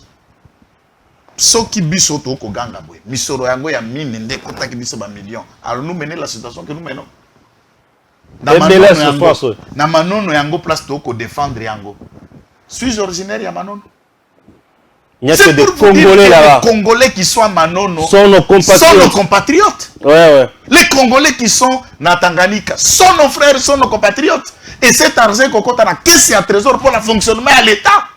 Ceux qui bisoto au Koganga, Misoro Yango ya mine nde kota ki biso ba millions. Alors nous menons la situation que nous menons. Na Manono Yango place to ko défendre Yango. Suis-je originaire ya Manono? C'est pour Congolais là-bas. Les Congolais qui sont à Manono sont nos compatriotes. Ouais. Les Congolais qui sont à Tanganyika sont nos frères, sont nos compatriotes. Et cet argent qu'on compte à caisse et à trésor pour le fonctionnement à l'État.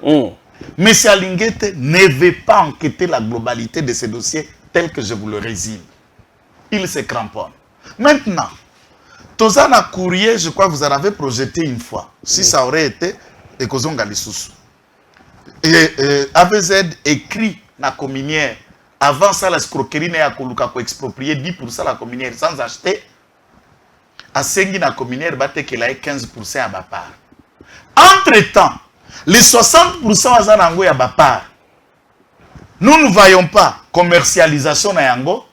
M. Alinguete ne veut pas enquêter la globalité de ces dossiers tels que je vous le résume. Il se cramponne. Maintenant, Tozana Courrier, je crois que vous en avez projeté une fois. Si ça aurait été Ekozonga Lisusu. Et AVZ écrit la communière. Avant ça, la escroquerie n'a pas exproprié 10% la communière sans acheter. À Sengi, la communière, qu'elle a 15% à ma part. Entre-temps, les 60% à Zanango et à ma part, nous ne voyons pas commercialisation na Yango,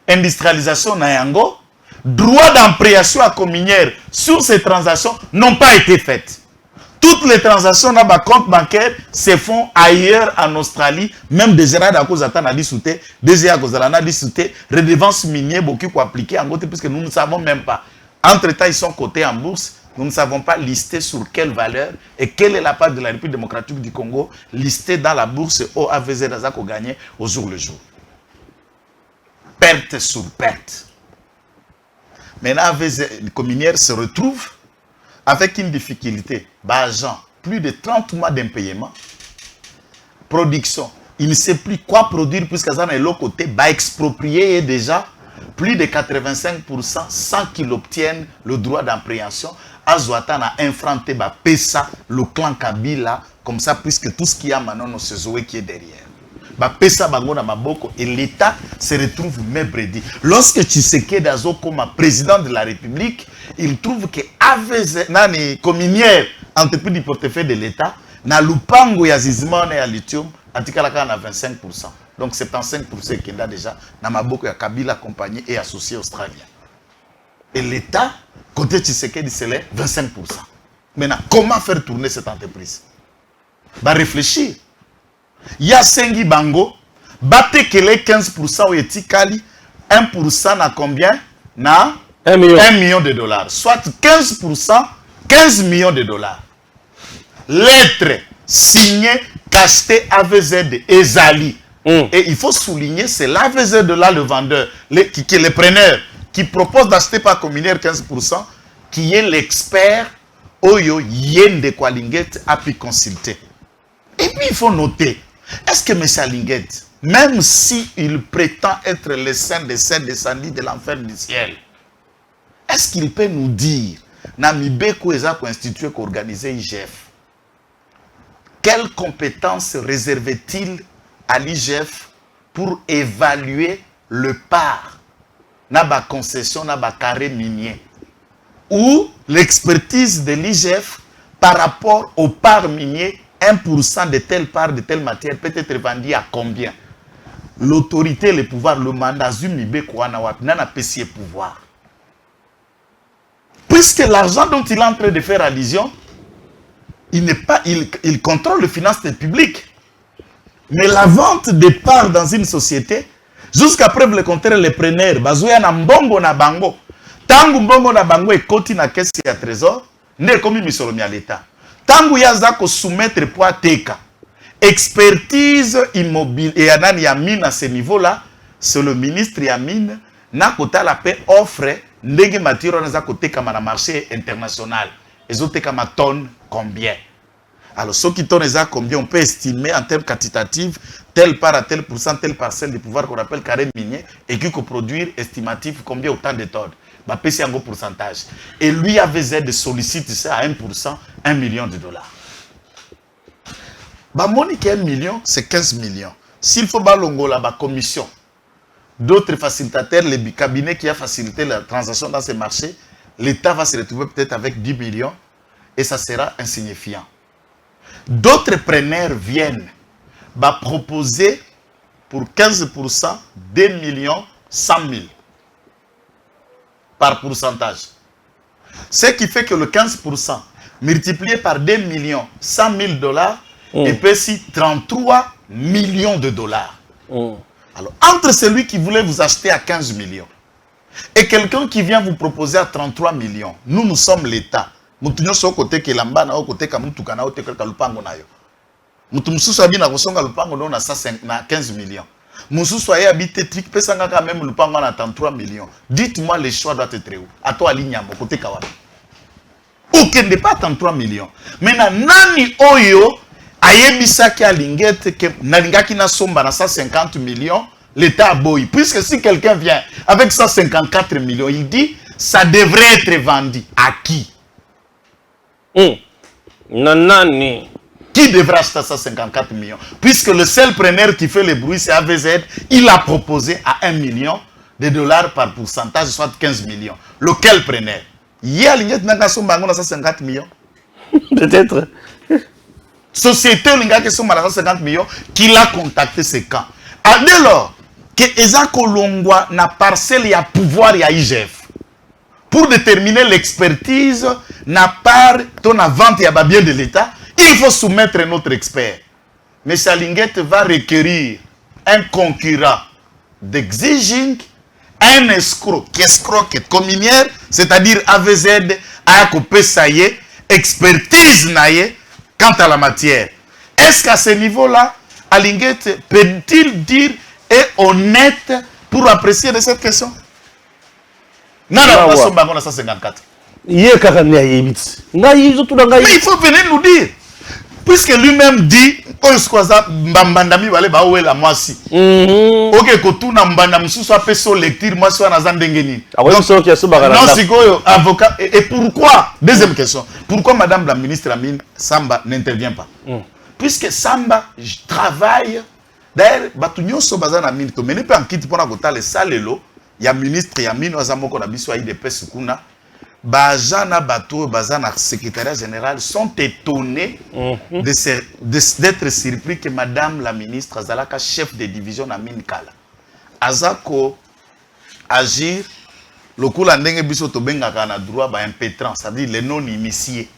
industrialisation na Yango, droit d'empréation à communière sur ces transactions n'ont pas été faites. Toutes les transactions dans ma compte bancaire se font ailleurs en Australie, même des erreurs à cause d'Atana dissouté, des erreurs à cause d'Alana dissouté, redevance minière beaucoup appliquer en côté puisque nous ne savons même pas. Entre-temps, ils sont cotés en bourse Nous ne savons pas lister sur quelle valeur et quelle est la part de la République démocratique du Congo listée dans la bourse OAVZ Azako gagné au jour le jour. Perte sur perte. Maintenant, AVZ Cominière se retrouve avec une difficulté. Agent, plus de 30 mois d'impayement. Production. Il ne sait plus quoi produire puisque ça est l'autre côté. Exproprié déjà plus de 85% sans qu'il obtienne le droit d'appréhension. Azouatan a infranté Pessa, le clan Kabila, comme ça, puisque tout ce qu'il y a maintenant, c'est Zoé qui est derrière. Pessa Bangona Maboko et l'État se retrouve mébredi. Lorsque Tshisekedi Azo comme président de la République, il trouve que AVZ, Nani, Cominière, entreprise du portefeuille de l'État, na lupango ya zizimane ya lithium, antikalaka na 25%. Donc 75% qui est déjà na Maboko ya Kabila, compagnie et associé australien. Et l'État, côté Tshisekedi, c'est les 25%. Maintenant, comment faire tourner cette entreprise? Réfléchir. Il y a 5 bango, batte que les 15% ou etikali, 1% na combien? Na 1 million de dollars. Soit 15%, 15 millions de dollars. Lettre signée, cachetée AVZ Ezali. Et il faut souligner, c'est l'AVZ de là le vendeur, qui est le preneur, qui propose d'acheter par Cominière 15%, qui est l'expert Oyo Yen de Kwalinget a pu consulter. Et puis il faut noter, est-ce que M. Alinguet, même s'il prétend être le saint des saints descendus de l'enfer du ciel, est-ce qu'il peut nous dire, Namibeko Eza constitué qu'organiser IGF, quelles compétences réservait-il à l'IGF pour évaluer le part, na concession, na carré minier, ou l'expertise de l'IGF par rapport au part minier, 1% de telle part, de telle matière peut être vendu à combien? L'autorité, le pouvoir, le mandat, n'a pas ce pouvoir. Puisque l'argent dont il est en train de faire allusion, il contrôle les finances publiques. Mais la vente des parts dans une société, jusqu'à preuve le contraire, les preneurs, bazouya na mbongo na bango. Tangu mbongo na bango et koti na caisse ya trésor, ne komi misolomi à l'État. Tangu yaza ko soumettre pour teka. Expertise immobile et anani ya mine à ce niveau-là, c'est le ministre ya mine na kota la paix offre ndenge matiro na za koteka na marché international. Ezoteka ma tonne combien? Alors, ceux qui tournent ça combien on peut estimer en termes quantitatifs, tel part à tel pourcent, telle parcelle de pouvoir qu'on appelle carré minier, et qui peut produire estimatif combien autant de tonnes. C'est un gros pourcentage. Et lui avait Z sollicite ça à 1%, 1 million de dollars. Monique 1 million, c'est 15 millions. S'il faut balongo la commission, d'autres facilitateurs, les cabinets qui ont facilité la transaction dans ces marchés, l'État va se retrouver peut-être avec 10 millions et ça sera insignifiant. D'autres preneurs viennent proposer pour 15% 2 millions 100 000 par pourcentage. Ce qui fait que le 15% multiplié par 2 millions 100 000 dollars et peut si 33 millions de dollars. Alors, entre celui qui voulait vous acheter à 15 millions et quelqu'un qui vient vous proposer à 33 millions, nous sommes l'État. Mutunyo so côté que lambana au côté kamutuka na ote ka lupango nayo. Mutumsusu abina kosonga lupango na 15 millions. Mususu aye habite trick pesa ngaka même lupango na 33 millions. Dites-moi le choix doit être où? À toi lignamo côté kawapi. Aucun n'est pas 33 millions. Maintenant nani oyo ayebisa ki alingete ke nalingaki na somba na 150 millions, l'État a boy. Puisque si quelqu'un vient avec 154 millions, il dit ça devrait être vendu à qui? Nanani. Qui devra acheter 154 millions? Puisque le seul preneur qui fait le bruit, c'est AVZ. Il a proposé à 1 million de dollars par pourcentage, soit 15 millions. Lequel preneur? Hier, il y a 150 millions. Peut-être. Société, il y a 150 millions qui l'a contacté ce camp. Dès lors, que Eza Kolongwa n'a parcelle, il y a pouvoir, il y a IGF. Pour déterminer l'expertise, n'a part ton vente et à bien de l'État, il faut soumettre notre expert. Mais Salinguette va requérir un concurrent d'exiging un escroc qui escroque communière, c'est-à-dire AVZ, a coupé ça y est, expertise naïe quant à la matière. Est-ce qu'à ce niveau-là, Alinguet peut-il dire est honnête pour apprécier de cette question? Non, non, non, 154. Mais il faut venir nous dire. Puisque lui-même dit, ok, kotuna mbanda msusu ape so lecture moi so naza ndengeni. Non, c'est quoi avocat et pourquoi? Deuxième question. Pourquoi madame la ministre Amine Samba n'intervient pas? Puisque Samba travaille d'ailleurs batunyo so bazana Amine to meni pe enquête pour na kotale salelo ya ministre Amine ozamoko na biso IDP kuna. Bajana Bato, Bazana, secrétaire général, sont étonnés d'être surpris que madame la ministre Azalaka, chef de division à Minkala. Azako agir, le coup la ndenge biso to benga kana droit ba impétrant, c'est-à-dire les non initiés.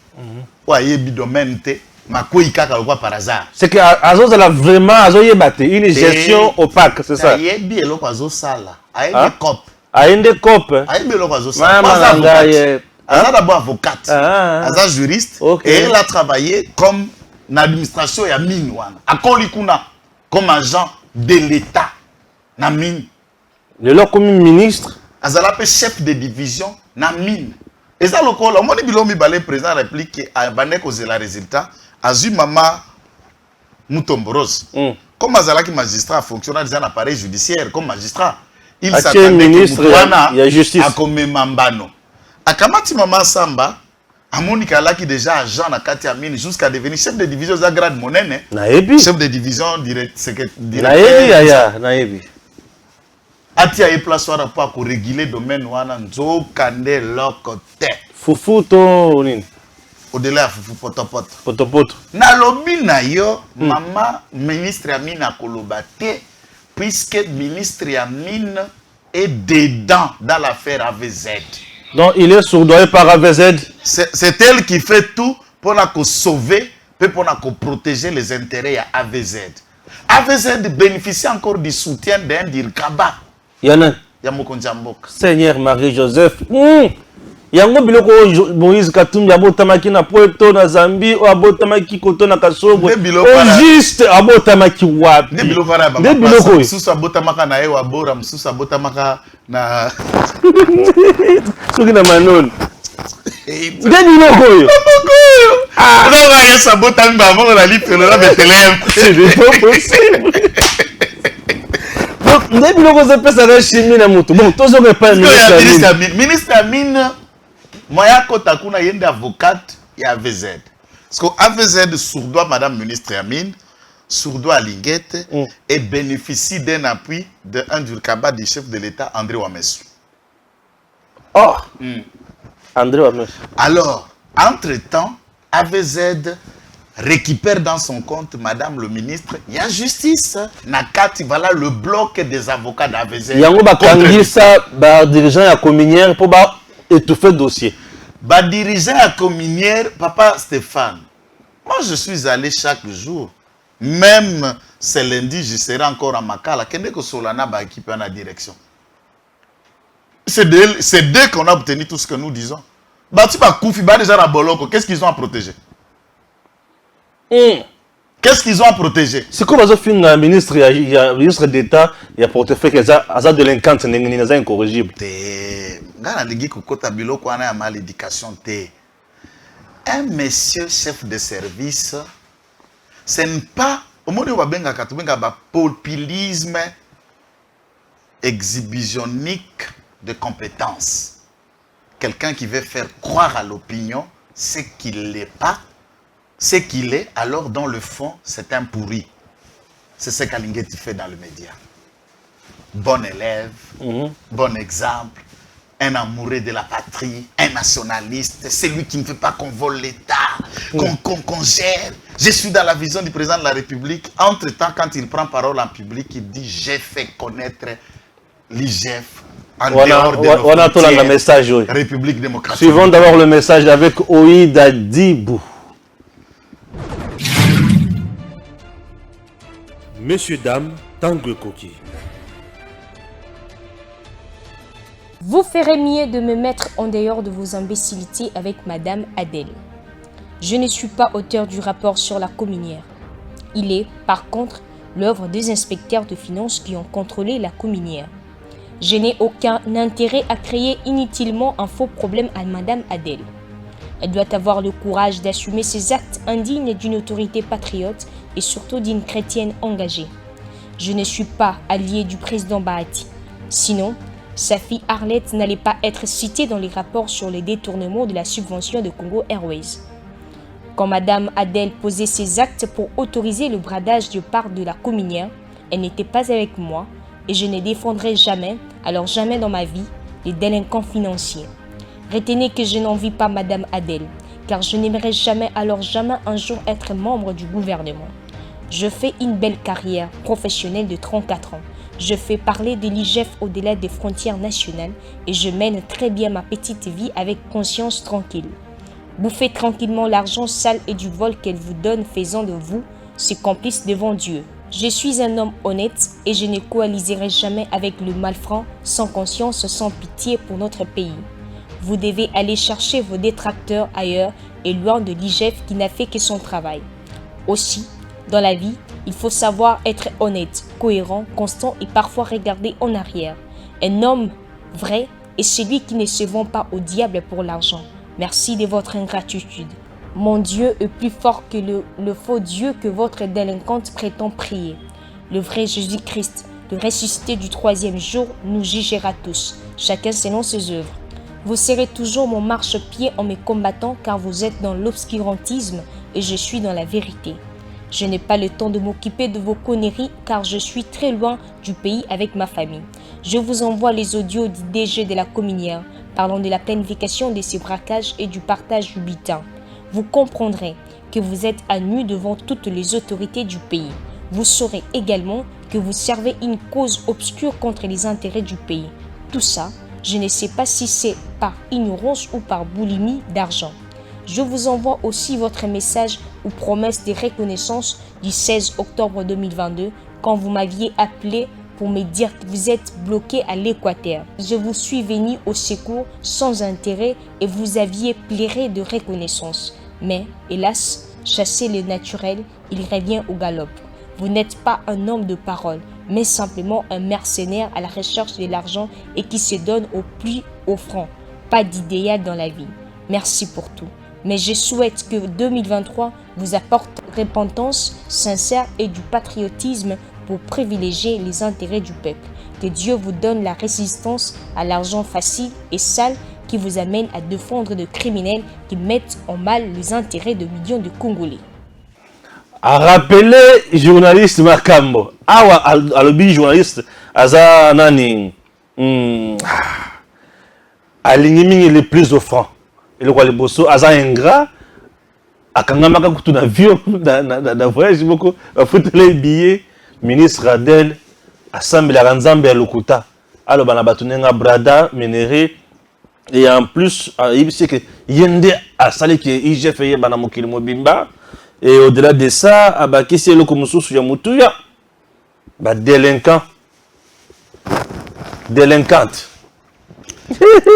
Oye bidomaine te makoi kaka quoi par hasard. C'est que Azo a vraiment Azo yebate une gestion opaque, c'est ça. Yebi eloko Azo sala, aye cop. Aïe cop. Aïe d'abord avocate, Aza juriste, et elle a travaillé comme l'administration ya mine à Kolikuna, comme agent de l'État na mine. Le lot comme ministre. Azala chef de division na mine. Et ça le col, on dit bilomi balé président réplique à banek aux la résultat, azu mama Mutomboros. Comme Azala qui magistrat fonctionnaire dans l'appareil judiciaire comme magistrat. Il s'attendait ministre il y a justice à comme Mambano. À Kamati Mama Samba, à Monika là qui déjà agent à Kati Amine jusqu'à devenir chef de division Zagrad Monene. Chef de division direct. Naebi. Atia et place soir pour réguler domaine wana nzo kande lokote. Fufu to nini? Au-delà fufu potopoto. Potopoto. Na lobi na yo mama ministre Amine Kolobate. Puisque ministre Amine est dedans dans l'affaire AVZ. Donc il est sourdoyé par AVZ. C'est elle qui fait tout pour sauver, pour protéger les intérêts à AVZ. AVZ bénéficie encore du soutien d'un Dirkaba. Il y en a. Seigneur Marie-Joseph. Yango biloko Moïse Katumbi abotamaki na Puerto na Zambie o abotamaki koto na Kasogo. Juste abotamaki wapi. De biloko susu abotamaka na ewa bora mususu abotamaka na soki na manon. De biloko yo. Ah, non ya sabotami ba avant la lipelo na Bethlehem. C'est pas possible. Donc de biloko se pesa na chimie na mutu. Bon, tozo pas ministre Amine Moya Kotakuna yende avocate et AVZ. Parce que AVZ sourdoie madame ministre Amine, sourdoie Alinguet et bénéficie d'un appui de un Durkaba du chef de l'État André Ouamessou. Oh, André Ouamessou. Alors, entre-temps, AVZ récupère dans son compte madame le ministre, il y a justice. Nakati, voilà le bloc des avocats d'AVZ. Yango bakangisa ba dirigeant ya communière pour ba étouffer dossier. Bah dirigeant à communière, papa Stéphane. Moi je suis allé chaque jour. Même ce lundi, je serai encore à Makala. Qu'est-ce que Solana va équiper en la direction? C'est dès qu'on a obtenu tout ce que nous disons. Bah tu vas Koufi, bah déjà la Boloko, qu'est-ce qu'ils ont à protéger? Qu'est-ce qu'ils ont à protéger? C'est comme un ministre, il y a ministre d'État, il y a portefeuille qui a délinquante, c'est incorrigible. Un monsieur chef de service, ce n'est pas, au moment où on va populisme exhibitionique de compétences. Quelqu'un qui veut faire croire à l'opinion ce qu'il n'est pas. Ce qu'il est, alors dans le fond, c'est un pourri. C'est ce qu'Alinguetti fait dans le média. Bon élève, bon exemple, un amoureux de la patrie, un nationaliste, c'est lui qui ne veut pas qu'on vole l'État, qu'on gère. Je suis dans la vision du président de la République. Entre-temps, quand il prend parole en public, il dit « J'ai fait connaître l'IGF en dehors de nos frontières, République démocratique. » Suivons d'abord le message avec Oïda Dibou. Messieurs, dames, Tanguy Koki. Vous ferez mieux de me mettre en dehors de vos imbécilités avec Madame Adèle. Je ne suis pas auteur du rapport sur la communière. Il est, par contre, l'œuvre des inspecteurs de finances qui ont contrôlé la communière. Je n'ai aucun intérêt à créer inutilement un faux problème à Madame Adèle. Elle doit avoir le courage d'assumer ses actes indignes d'une autorité patriote et surtout d'une chrétienne engagée. Je ne suis pas allié du président Bahati. Sinon, sa fille Arlette n'allait pas être citée dans les rapports sur les détournements de la subvention de Congo Airways. Quand Madame Adèle posait ses actes pour autoriser le bradage du parc de la communière, elle n'était pas avec moi et je ne défendrai jamais, alors jamais dans ma vie, les délinquants financiers. Retenez que je n'envie pas Madame Adèle, car je n'aimerais jamais, alors jamais un jour être membre du gouvernement. Je fais une belle carrière professionnelle de 34 ans. Je fais parler de l'IGF au-delà des frontières nationales et je mène très bien ma petite vie avec conscience tranquille. Bouffez tranquillement l'argent sale et du vol qu'elle vous donne, faisant de vous ses complices devant Dieu. Je suis un homme honnête et je ne coaliserai jamais avec le malfrat, sans conscience, sans pitié pour notre pays. Vous devez aller chercher vos détracteurs ailleurs et loin de l'IGF qui n'a fait que son travail. Aussi, dans la vie, il faut savoir être honnête, cohérent, constant et parfois regarder en arrière. Un homme vrai est celui qui ne se vend pas au diable pour l'argent. Merci de votre ingratitude. Mon Dieu est plus fort que le faux Dieu que votre délinquante prétend prier. Le vrai Jésus-Christ, le ressuscité du 3e jour, nous jugera tous, chacun selon ses œuvres. Vous serez toujours mon marchepied en me combattant car vous êtes dans l'obscurantisme et je suis dans la vérité. Je n'ai pas le temps de m'occuper de vos conneries car je suis très loin du pays avec ma famille. Je vous envoie les audios du DG de la communière parlant de la planification de ces braquages et du partage du butin. Vous comprendrez que vous êtes à nu devant toutes les autorités du pays. Vous saurez également que vous servez une cause obscure contre les intérêts du pays. Tout ça, je ne sais pas si c'est par ignorance ou par boulimie d'argent. Je vous envoie aussi votre message ou promesse de reconnaissance du 16 octobre 2022 quand vous m'aviez appelé pour me dire que vous êtes bloqué à l'Équateur. Je vous suis venu au secours sans intérêt et vous aviez pleuré de reconnaissance. Mais, hélas, chassé le naturel, il revient au galop. Vous n'êtes pas un homme de parole, mais simplement un mercenaire à la recherche de l'argent et qui se donne au plus offrant. Pas d'idéal dans la vie. Merci pour tout. Mais je souhaite que 2023 vous apporte repentance sincère et du patriotisme pour privilégier les intérêts du peuple. Que Dieu vous donne la résistance à l'argent facile et sale qui vous amène à défendre de criminels qui mettent en mal les intérêts de millions de Congolais. A rappeler journaliste Makambo. Awa alobi journaliste aza nani. Alingi mingi les plus offrants. Et le roi Liboso aza ingrat. Akangamaka kutu na avion na voyage beaucoup. Afutele billet. Ministre Adel assemble la Nzambe ya Lokuta. Alors bana batunenga brada menere et en plus il sait que yende asali que IGF ye bana mokili mobimba et au-delà de ça abaki c'est le komususu ya mutuya ba délinquant délinquante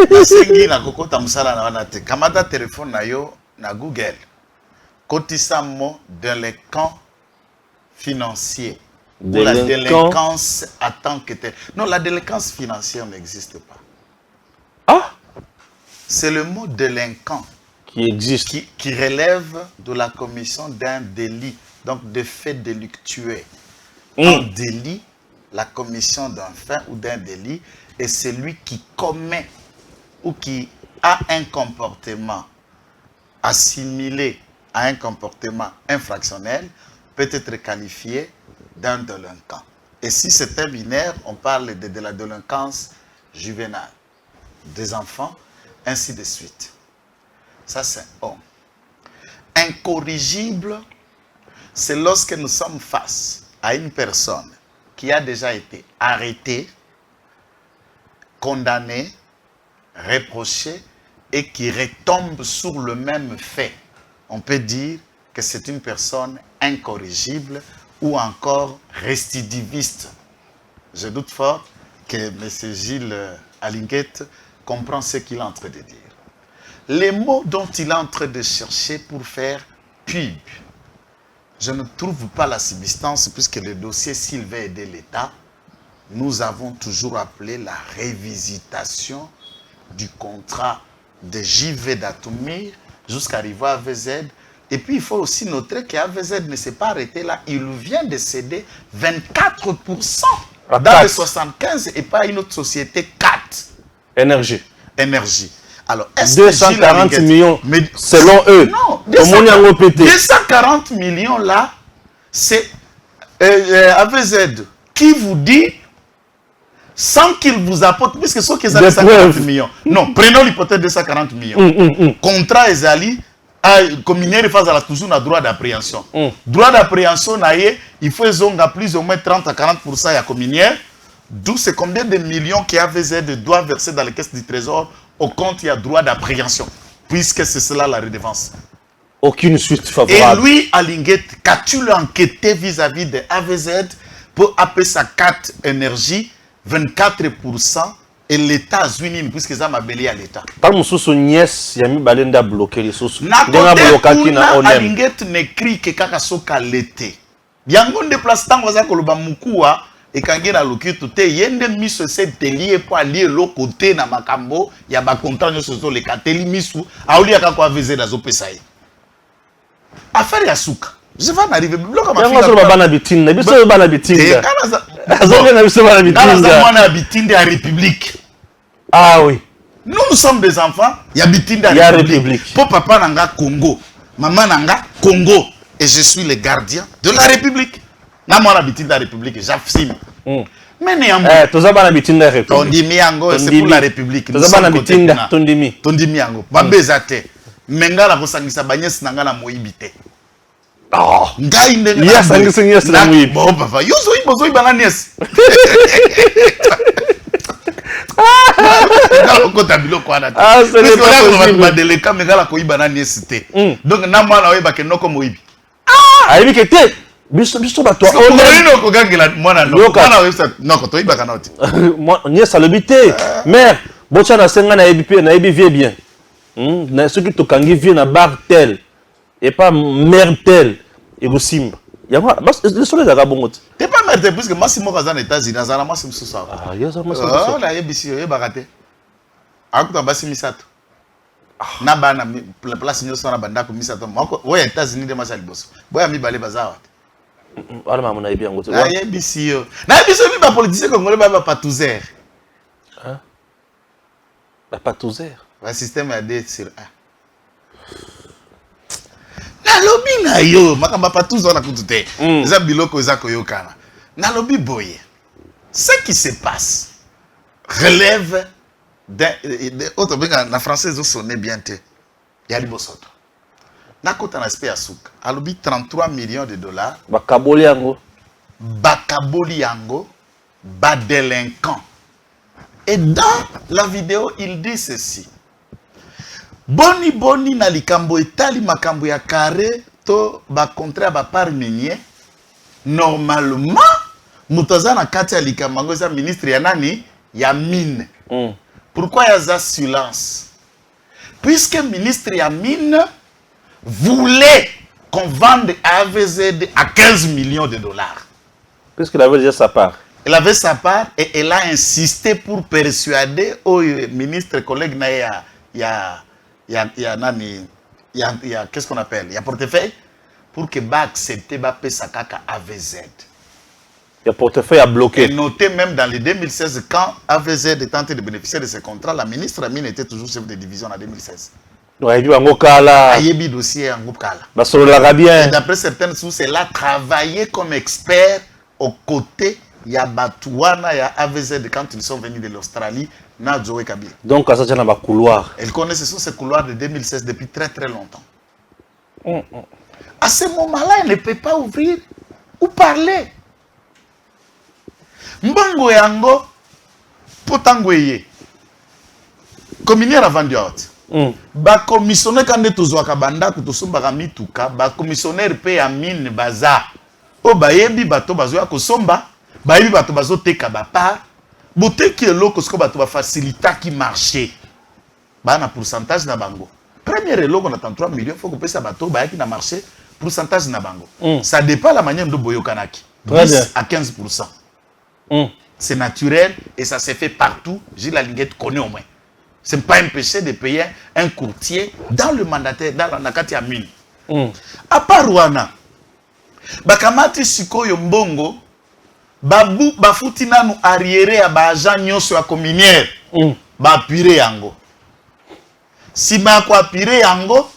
nasengi na kokota musala na wana te kamata téléphone na yo na Google kotisa mo délinquant financier. Ou la délinquance à tant que tel. Non, la délinquance financière n'existe pas. Ah, c'est le mot délinquant qui existe, qui relève de la commission d'un délit, donc de faits délictueux. Un délit, la commission d'un fait ou d'un délit, est celui qui commet ou qui a un comportement assimilé à un comportement infractionnel, peut être qualifié d'un délinquant. Et si c'est un binaire, on parle de la délinquance juvénale, des enfants, ainsi de suite. Ça, c'est un. Incorrigible, c'est lorsque nous sommes face à une personne qui a déjà été arrêtée, condamnée, reprochée et qui retombe sur le même fait. On peut dire que c'est une personne incorrigible ou encore récidiviste. Je doute fort que M. Gilles Alinguette comprend ce qu'il est en train de dire. Les mots dont il est en train de chercher pour faire pub, je ne trouve pas la substance puisque le dossier, s'il veut aider l'État, nous avons toujours appelé la révisitation du contrat de JV d'Atomir jusqu'à arriver à AVZ. Et puis, il faut aussi noter qu'AVZ ne s'est pas arrêté là. Il vient de céder 24% dans les 75 et pas une autre société 4. Énergie. Alors, est-ce 240 que millions, selon eux. Non, 240, 240 millions là, c'est AVZ qui vous dit, sans qu'il vous apporte, puisque ce qu'ils ont 240 millions. Non, prenons l'hypothèse de 240 millions. Contrat Ezali, communier face à la toujours un droit d'appréhension. Droit d'appréhension, il faut plus ou moins 30 à 40% à communier. D'où c'est combien de millions qu'AVZ doit verser dans les caisses du trésor au compte il y a droit d'appréhension. Puisque c'est cela la redevance. Aucune suite favorable. Et lui, Alinguette, qu'as-tu enquêté vis-à-vis de AVZ pour appeler sa 4 énergie 24% et l'État Unis puisque ça m'a belé à l'État. Par mon sous nièce, il y a mis balenda bloqué les sous. Na côté Alinguette n'écrit que kaka soka l'été. Yango déplace tant waza koloba mukua et kangi na lokitu te yende miso se lié pour lier l'autre côté na makambo ya ba contrat nyo sozo le kateli misu auli akako AVZ na zopesa yi. Affaire ya suka. Je vais en arriver. Bloc ma fille. Bana bitinda. Biso bana bitinda. Azonga biso bana bitinda. Kana bitinda ya République. Ah oui. Nous sommes des enfants. Ya bitinda ya République. Pour papa nanga Congo, maman nanga Congo, et je suis le gardien de la République. Na mwana bitinda ya République, j'affirme. Mais néanmoins. Toza bana bitinda ya République. Tondimi yango, c'est pour la République. Toza bana bitinda, tondimi. Tondimi yango. Babezate. Mengala kosangisa banyes nanga na moibite. Oh, ngai ndenge yes angisi yes na mwibi bon papa yozo ibozo ibana nies kota biloko wana ah c'est le problème badele ka megala ko ibana nies te donc na mwana oyeba ke noko moyibi ah ayibi ke te biso ba to on ko gangela mwana mwana oyeba noko to ibaka noti nies alobité mère bocha na senga na yebi vie bien na ce qui to kangi vie na bar tel et pas mère tel et vous simba yango le soleil za bongo t'es pas mère tel puisque Massimo Kazan aux États-Unis dans Massimo Sousa ah yeso Massimo ah la yebisi yo bakate akuta basi misato na bana place nyoso na banda ko misato moko aux États-Unis de masali boso boya mi balé bazawa ala mama na yebi yango te na yebisi yo na yebisi mi ba politicien congolais ba patouzer hein ba patouzer ba système ya D sur A nalobi na yo makamba patouzo na kutute eza biloko eza koyokana nalobi boye ce qui se passe relève autre benga na français zo sonner bien te ya libosoto na kota na aspect ya suka alobi 33 millions de dollars bakaboli yango ba délinquant et dans la vidéo il dit ceci. Boni na likambo etali makambo ya carré to ba contrat ba part minier normalement mutaza na kati ya likambo za ministre ya nani ya mine. Pourquoi il y a ça silence? Puisque ministre ya mine voulait qu'on vende AVZ à 15 millions de dollars. Puisqu'il avait déjà sa part. Elle avait sa part et elle a insisté pour persuader au ministre collègue na qu'est-ce qu'on appelle? Il y a portefeuille pour que ba accepter ba pesa kaka AVZ. Il y a portefeuille à bloquer. Et notez même dans le 2016 quand AVZ tentait de bénéficier de ce contrat, la ministre Amine était toujours chef de division en 2016. Ouais, du angokala. Ayebi dossier angokala. Ba solo la bien. Et d'après certaines sources, elle a travaillé comme expert aux côtés ya Batouana ya AVZ quand ils sont venus de l'Australie. Donc, ça, c'est dans ma couloir. Elle connaît ce couloir de 2016 depuis très très longtemps. À ce moment-là, elle ne peut pas ouvrir ou parler. Mbongo yango, potangweye. Communier avant du haut. Ba commissionnaire quand est tous wakabanda kutosumba kamituka, ba commissionnaire paye amine baza. O ba yebi bato bazo ya kosomba, ba yebi bato bazo teka ba part. Beauté qui est là, que ce qu'on va faciliter qui marché. Bah, na pourcentage na bango. Premier lot, on attend 3 millions, il faut que ça bateau, bah, qui n'a marché, pourcentage na bango. Ça dépend de la manière de Boyo Kanaki. 10 à 15%. C'est naturel et ça se fait partout. Gilles Lalinguette connaît au moins. Ce n'est pas un péché de payer un courtier dans le mandataire, dans la nakati ya mine. À part Rwanda, bakamati sikoyo mbongo, babu bafuti nanu arrière ya ba agent nyonso ya communière, ba pire yango. Si ba ko pire yango,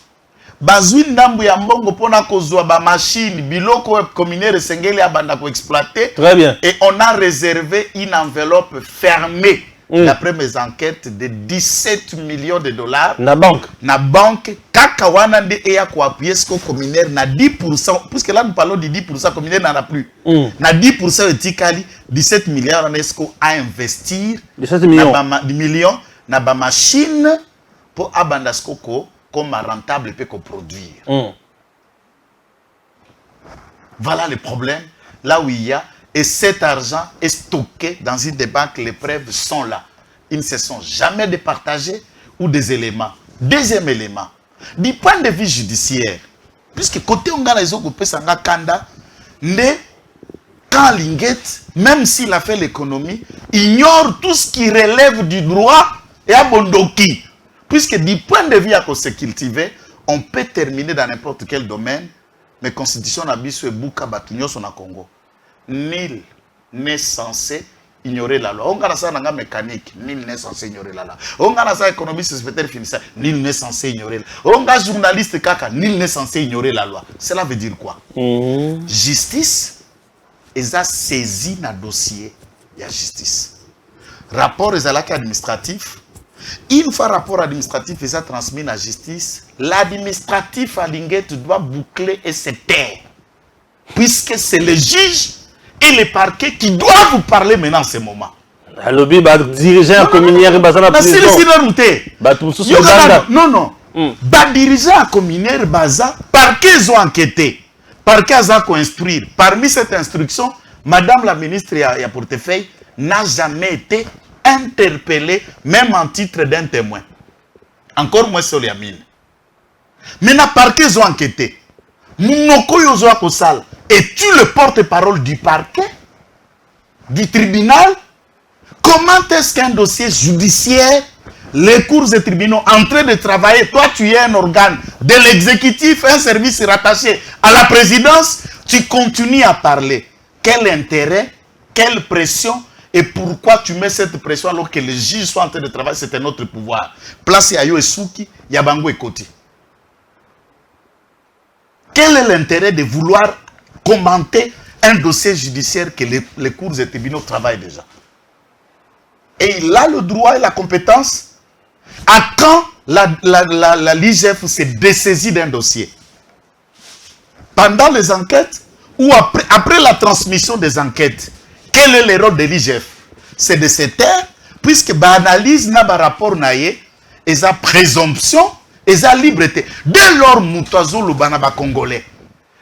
bazwi ndambu ya mbongo pona kozwa ba machine biloko communière sengeli abanda ko exploiter. Très bien. Et on a réservé une enveloppe fermée. D'après mes enquêtes, de 17 millions de dollars. Na banque. Na banque, kaka wana de eya ko appuyer ce communaire na 10%, puisque là nous parlons de 10%, communaire n'en a plus. Na 10% de Tikali, 17 milliards en esco à investir. 17 millions. Millions na ba machine pour abandaskoko comme rentable peut produire. Voilà le problème, là où il y a. Et cet argent est stocké dans une des banques, les preuves sont là. Ils ne se sont jamais départagés ou des éléments. Deuxième élément, du point de vue judiciaire, puisque côté on a les occupés Sanga Kanda, quand Linguette, même s'il a fait l'économie, ignore tout ce qui relève du droit et à Bondoki. Puisque du point de vue à se cultiver, on peut terminer dans n'importe quel domaine, mais constitution n'abisse Bouka Batunyo son Congo. Nul n'est censé ignorer la loi. On a ça dans la mécanique, nul n'est censé ignorer la loi. On a ça économiste secrétaire finissant, nul n'est censé ignorer la loi. On a journaliste kaka, nul n'est censé ignorer la loi. Cela veut dire quoi? Justice, ils ont saisi dans dossier, il y a justice. Rapport les administratif. Une fois rapport administratif, ils ont transmis la justice. L'administratif à Linguette doit boucler et se taire. Puisque c'est le juge et le parquet qui doivent vous parler maintenant en ce moment. Le lobby va diriger un communière et bazar la prison. Non, non. Va diriger un communière bazar. Parquet ils ont enquêté. Parquet ils ont instruire. Parmi cette instruction, Madame la ministre à portefeuille n'a jamais été interpellée, même en titre d'un témoin. Encore moins sur les mines. Maintenant, parquet ils ont enquêté. Es-tu le porte-parole du parquet, du tribunal? Comment est-ce qu'un dossier judiciaire, les cours et tribunaux en train de travailler, toi tu es un organe de l'exécutif, un service rattaché à la présidence, tu continues à parler? Quel intérêt, quelle pression et pourquoi tu mets cette pression alors que les juges sont en train de travailler? C'est un autre pouvoir. Place Ayo et Souki, Yabango et Koti. Quel est l'intérêt de vouloir commenter un dossier judiciaire que les cours et tribunaux travaillent déjà? Et il a le droit et la compétence à quand l'IGF s'est dessaisie d'un dossier? Pendant les enquêtes ou après la transmission des enquêtes? Quel est le rôle de l'IGF? C'est de se taire, puisque l'analyse n'a pas rapport naïe et sa présomption et sa liberté. Dès lors, Moutazo Lubanaba Congolais.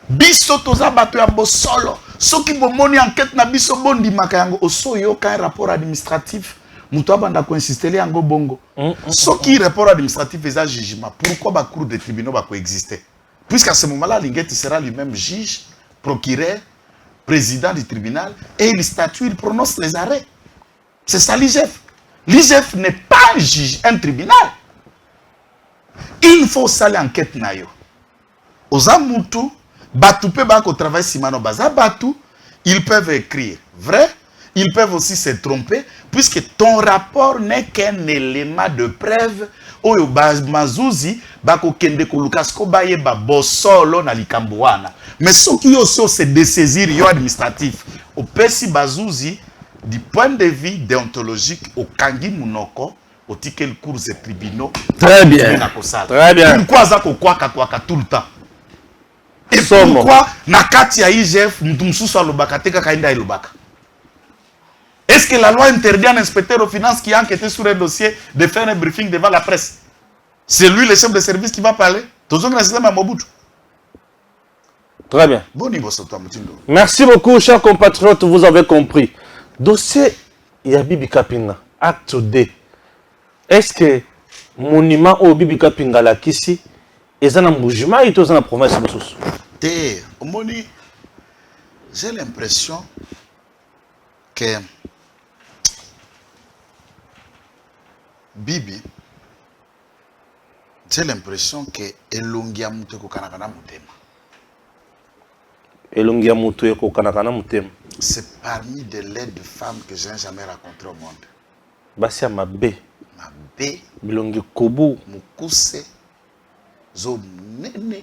Biso toza bato ya bosolo. Soki bomoni enquête na biso bondi makayango osoyo ka rapport administratif. Moutou abanda ko insister yango bongo. Soki rapport administratif et jugement. Pourquoi ba cour de tribunaux va coexister? Puisqu'à ce moment-là, Linguette sera lui-même juge, procureur, président du tribunal et il statue, il prononce les arrêts. C'est ça l'IGF. L'IGF n'est pas un juge, un tribunal. Il faut saler enquête nayo. Ozamutu, Batoupe Bako travaille Simano Baza Batou, ils peuvent écrire vrai, ils peuvent aussi se tromper, puisque ton rapport n'est qu'un élément de preuve. Oyo Mazouzi, Bako Kende Kolukasko Baye Babosolo na Likambuana. Mais ce qui aussi se dessaisir, yo administratif. Au Persi Bazouzi, du point de vue déontologique, au Kangi Munoko, au ticket cours et tribunaux. Très bien. Très bien. Pourquoi ça quoi tout le temps? Et pourquoi Nakati a IGF Mtumsusa Lubaka Teka Kainda Lubaka? Est-ce que la loi interdit à un inspecteur aux finances qui a enquêté sur un dossier de faire un briefing devant la presse? C'est lui le chef de service qui va parler. Très bien. Bon niveau, merci beaucoup, chers compatriotes, vous avez compris. Dossier il y a Bibi Kapinga acte 2 est-ce que monument au Bibi Kapinga la kisi eza na Mbujima ito za na province mosusu te omoni j'ai l'impression que Bibi j'ai l'impression que elongi ya mutu ekokanaka na motema elongi ya mutu ekokanaka na motema c'est parmi de laides de femmes que j'ai jamais rencontré au monde basi ya mabe bilongi kobu mukuse zo nene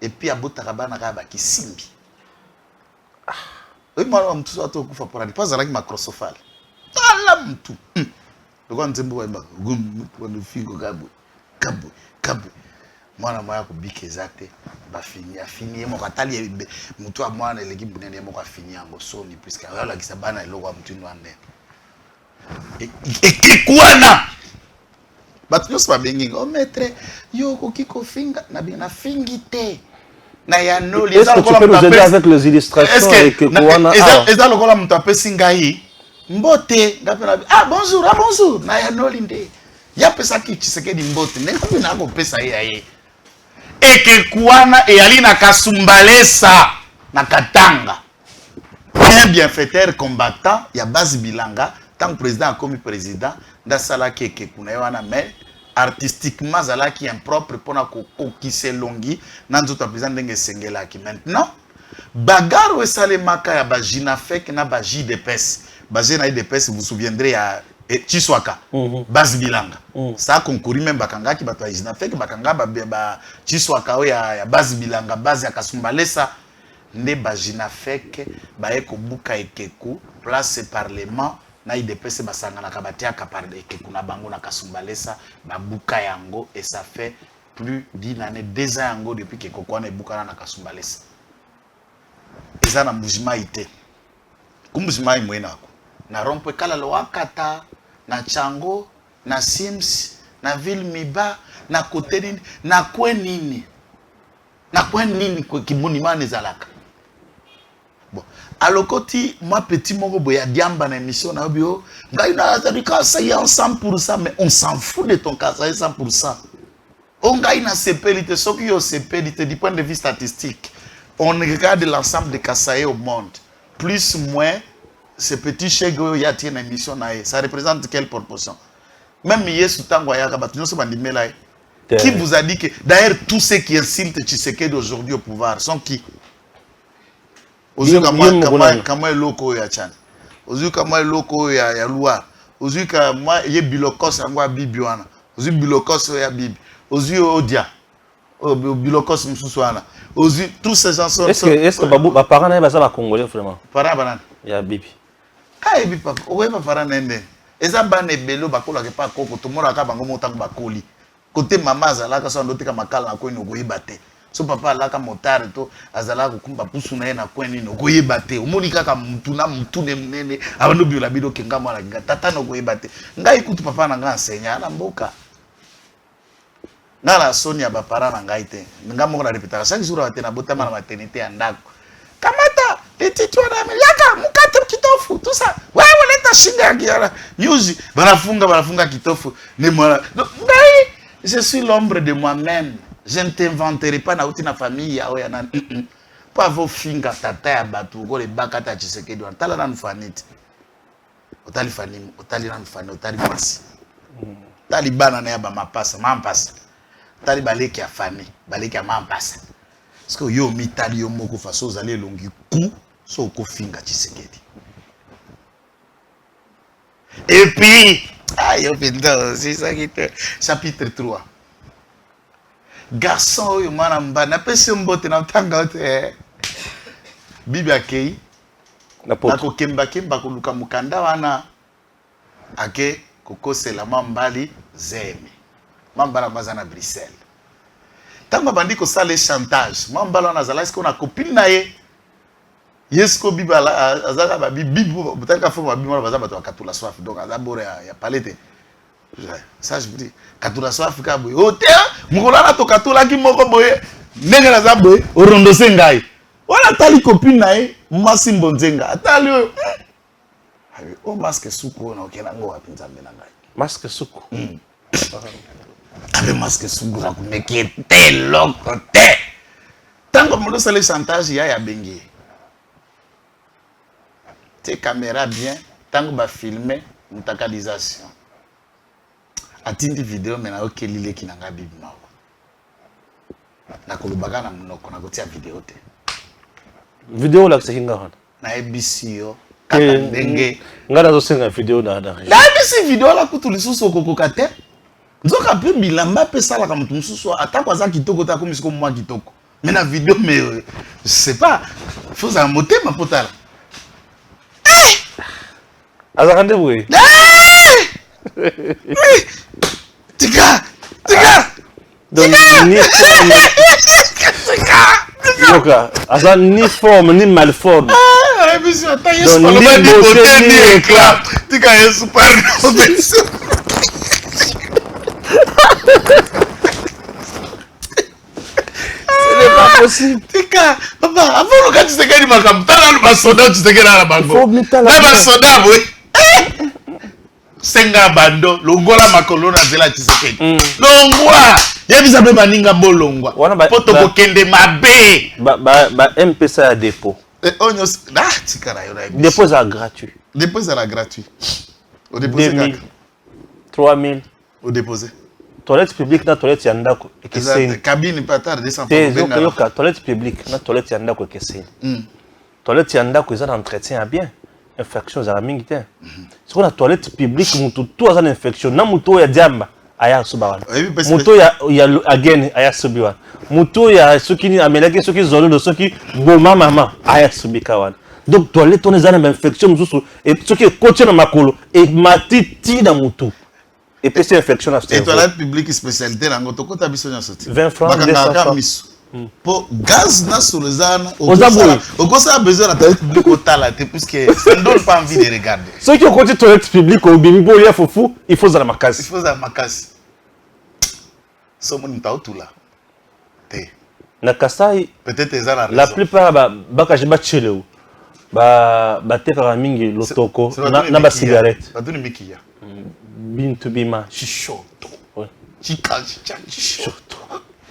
et puis abotaka bana kaka bakisimbi oyi mwana wa mutu so atokufa porani po azalaki macrosophale tala mutu lokwa nzembo wayeba figo kabwe mwana moya kobika eza te bafini afini ye moko atali mutu ya mwana eleki munene ye moko afini yango soni puiske oyolakisa bana eloko ya mutu ino anene ekekwana bato nyonso babengi o maître yo okoki kofinga nafingi te na ya noli est-ce que tu peux nous aider avec les illustrations eza lokola moto apesi ngai mbote nga mpe na bonjour na ya noli nde ya pesaki Tshisekedi mbote ndenge mpe na akopesa ye ya ye ekekwana eyali na Kasumbalesa na Katanga un bienfaiteur combattant ya base bilanga tant que président a commis président ndasalaki ekekuna ye wana mais artistiquement zalaki impropre pona kokokise longi na nzoto ya président ndenge esengelaki maintenant bagarre esalemaka ya bajinafek na bajidps basé na IDPS, vous vous souviendrez à Chiswaka, base bilanga. Ça a concouru même bakanga qui batwa Jinafek, bakanga ba Chiswaka ya base bilanga, base ya Kasumbalesa, ne ba Jinafek, ba eko buka ekeku, place parlement, na IDPS basanga na kabatia kapar ekeku na bango na Kasumbalesa, ba buka yango, et ça fait plus d'une année, 2 ans yango depuis que Kokwane buka na Kasumbalesa. Et ça na Mbujima ite. Kumbujima imwena ako. Na rompwe kala loakata, na Chango, na Sims, na Ville Miba, na Kotenini, na Kwenini. Na Kwenini kwa kibunima nezalaka. Bon. Alokoti, moi petit moko boya diamba na émission na obio, nga ina azali kasaye en 100%, mais on s'en fout de ton kasaye 100%. On gagne na CPLite, ce qui est CPLite du point de vue statistique. On regarde l'ensemble des kasaye au monde. Plus ou moins, ce petit chèque il y a une émission ça représente quelle proportion? Même hier sous tango ya kabatu nyonso bandimé là. Qui vous a dit que d'ailleurs tous ceux qui insultent Tshisekedi aujourd'hui au pouvoir sont qui? Ozu kama loko ya Chan. Ozu kama loko ya Loire. Ozu kama ye bilokos yango bibi wana. Ozu bilokos ya bibi. Ozu odia. Bilokos msusu wana. Ozu tous ces gens sont est-ce que babu ba parents na ba ça ba congolais vraiment? Parents banane. Ya bibi. Ah ebi papa, owe pa parents nende. Eza bana ebelo bakola ke pa koko to mona ka bango motango bakoli. Côté maman azalaka so ndotika makala na ko ino koyeba te. So papa alaka motare to azalaka kumba pusu na ye na kweni no koyeba te. Omoni kaka mutu na mutu nene abando biola bido kenga mwana kinga tata no koyeba te. Ngai kutu papa na nga enseignant na mboka. Ngala Sonia ba parents na ngai te. Nga moko na répéter chaque jour à na botama na maternité ya ndako. Kamata les titres na yaka mukate kitofu tout ça. Wewe leta shinga kiara. News banafunga kitofu ni mwana. Ngai je suis l'ombre de moi-même. Je ne t'inventerai pas na uti na famille ya oya na pas vos finga tata ya batu ko le bakata Tshisekedi wana tala na nfaniti. Otali fani, otali na nfani, otali pasi. Tali bana na ya ba mapasa, mampasa. Tali baleki ya fani, baleki ya mampasa. Parce que yo mitali yo moko faso zali longi ku so ko finga Tshisekedi. Et puis ayo pinto c'est ça qui te chapitre 3. Garçon yo mana mbana pese mbote na tanga te. Bibi akei na ko kemba ko luka mukanda wana ake kokosela mambali zeme. Mambala bazana Bruxelles. Tamba bandi ko sale chantage. Mambala na zala esko na copine na ye. Yesko bibala azaka ba bibu butaka fo ba bimala bazaba to katula soif donc azabore ya palete. Ça je vous dis katula soif ka boy. O te mukolana to katula ki moko boye. Ndenge na zaboye orondo sengai. Wala tali copine na ye Masimbo Nzenga. Atali o masque suku na okena ngo wapi nzambe na ngai Masque suku. avec masque suku na kumekete loko te tango mondo sale chantage ya bengi te caméra bien tango ba filmer mutakalisation atindi vidéo mena okelile kinanga bibi mako na kolubaka na monoko na kotia vidéo te Vidéo là, c'est qui nga na ebisio kaka ndenge nga nazosenga vidéo na na ebisi vidéo la kutu lisusu okokoka te nzoka mpe bilamba mpe esalaka moto mosusu atako aza kitoko te akomi siko mwa kitoko mais na vidéo mais je sais pas faut ozala motema mpo tala azaka nde boye tika donc ni forme yoka aza ni forme ni malforme ebisi ata Donc, yesu ni aloba ni beauté, beauté ni ni éclat. éclat tika yesu pardon besi ce n'est pas possible tika papa avant loka Tshisekedi makambo tala no basoda Tshisekedi na bango Faut mitala na bien. basoda boye senga bando longola makolo na zela Tshisekedi longwa yebisa mpe baninga bolongwa Wana ba- po tokokende mabe ba MPC ya dépôt onyo tika na yo na yebi dépôt eza gratuit dépôt ezala gratuit odépose 2000 kaka 3000 odépose toilette publique na toilette ya ndako ekeseni cabine mpe ata 200 te francs yoka toilette publique na toilette ya ndako ekeseni toilette ya ndako eza na entretien ya bien infection ezala mingi te sikoyo na toilette publique mutu tu aza na infection na mutu oyo ya diamba aya asoba wana Oyebi pesi- mutu oyo ya agene aya asobi wana mutu oyo ya soki nini amelaki soki zololo soki boma mama aya asobika wana donc toilette wana eza na bainfection mosusu soki ekoti na makolo emati ti na mutu epesi infection na et cerveau toilette publique spécialité nango tokota biso nyonso ti 20 francs, 200 bakangaka francs. miso mpo gaz na solo ezana Oza boye. okosala besoin na toilette publique otala te puisque ça ne donne pas envie de regarder soki okoti toilette publique obimi mpo olia fufu il faut ozala il makasi faut ozala makasi somoni moto aotula te na kasai peut-être eza na la raison plupart bakaje bacheleu batekaka mingi lotoko na basigarette batuni mikiya bintu bima shishoto ouais. chikashishoto Shishoto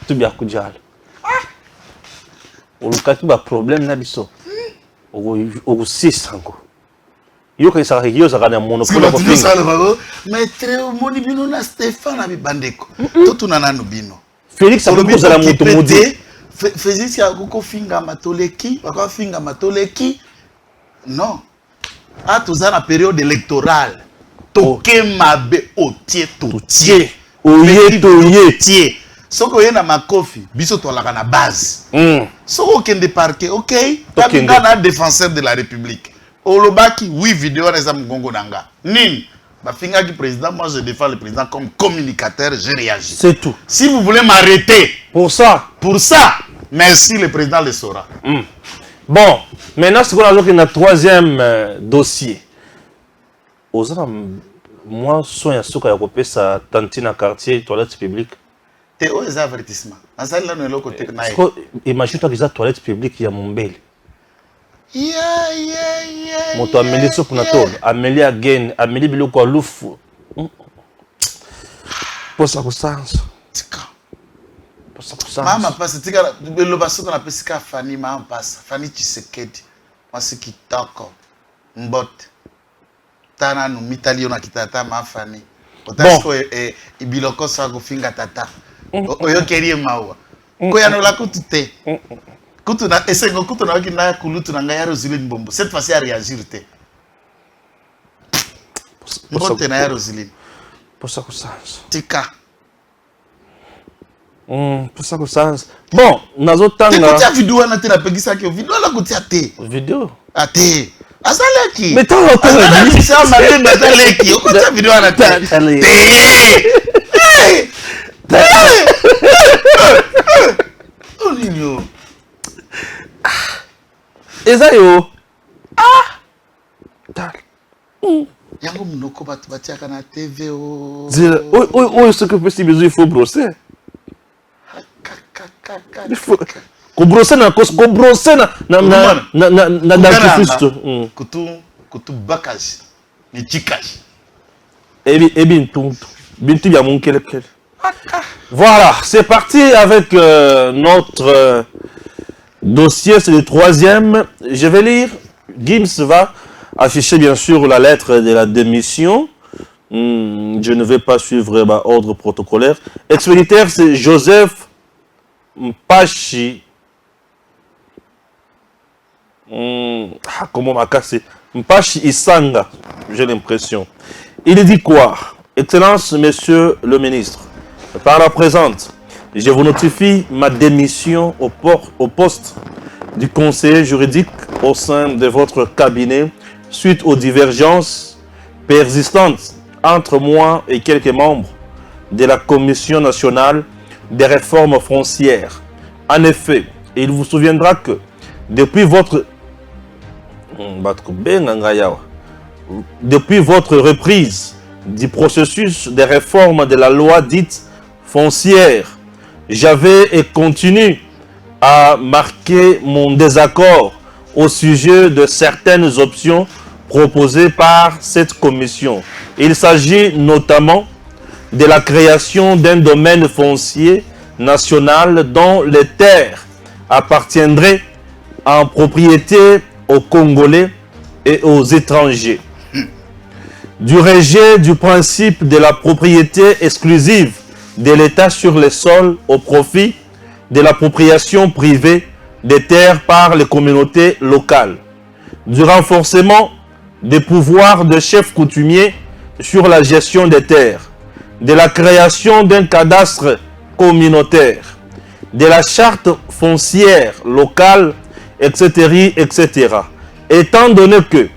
tu bya kujala olukaki baproblème na biso okusisa ngo yokaisaka kiyozaka na mono mpona kofinga batuniosala maître omoni bino na Stéphane na bibandeko totuna nanu bino félix akoki kozala moto modi Félix akokofingama toleki bakofingama toleki non a toza na période électorale toke mabe otie totie oye toye tie soki oye na makofi biso tolaka na base soki okende parquet ok tabinga na défenseur de la république olobaki oui vidéo wana eza mongongo na nga nini bafingaki président moi je défends le président comme communicateur j'ai réagi c'est tout si vous voulez m'arrêter pour ça merci le président le saura bon maintenant sikoyo nazoki na troisième dossier oza na mwa son ya suka ya kopesa tanti na quartier toilette publique te oyo eza avertissement nasali nano eloko te na ye imagine toki eza toilette publique ya mombele moto ameli supu na tolo ameli agene ameli biloko ya lufu posa kosanza posa kosanza mama pasi tika eloba soki napesika fani mama pasa fani Tshisekedi mwasi kitoko mbote ta nanu mitali yo na kitata ma fani otasiko biloko so akofinga tata oyokeli ye mawa koyanola kutu te kutu na esengo kutu na oki na kulutu na ngai ya Roseline Mbombo cette fois-ci à réagir te mbote na ya Roseline posa kosanza tika posa kosanza bon nazotanga tekotia video wana te napegisaki video wana kotia te video ate azaleki mais tant azaleki sa malembe azaleki okotia video wana te onini eza yo yango monoko bato batiaka na tv oyo soki opesi bizu il faut brosser kobrose na dentifrice kutu bakage Nitikash. Voilà, c'est parti avec notre dossier, c'est le 3e. Je vais lire. Gims va afficher bien sûr la lettre de la démission. Je ne vais pas suivre ordre protocolaire. Expéditeur, c'est Joseph Mpachi. Comment m'a cassé? Mpachi Isanga, j'ai l'impression. Il dit quoi? Excellence, monsieur le ministre, par la présente, je vous notifie ma démission au poste du conseiller juridique au sein de votre cabinet suite aux divergences persistantes entre moi et quelques membres de la Commission nationale des réformes foncières. En effet, il vous souviendra que depuis votre reprise du processus de réforme de la loi dite foncière, j'avais et continue à marquer mon désaccord au sujet de certaines options proposées par cette commission. Il s'agit notamment de la création d'un domaine foncier national dont les terres appartiendraient en propriété aux Congolais et aux étrangers. Du rejet du principe de la propriété exclusive de l'État sur les sols au profit de l'appropriation privée des terres par les communautés locales. Du renforcement des pouvoirs de chefs coutumiers sur la gestion des terres. De la création d'un cadastre communautaire. De la charte foncière locale, etc., etc. Étant donné que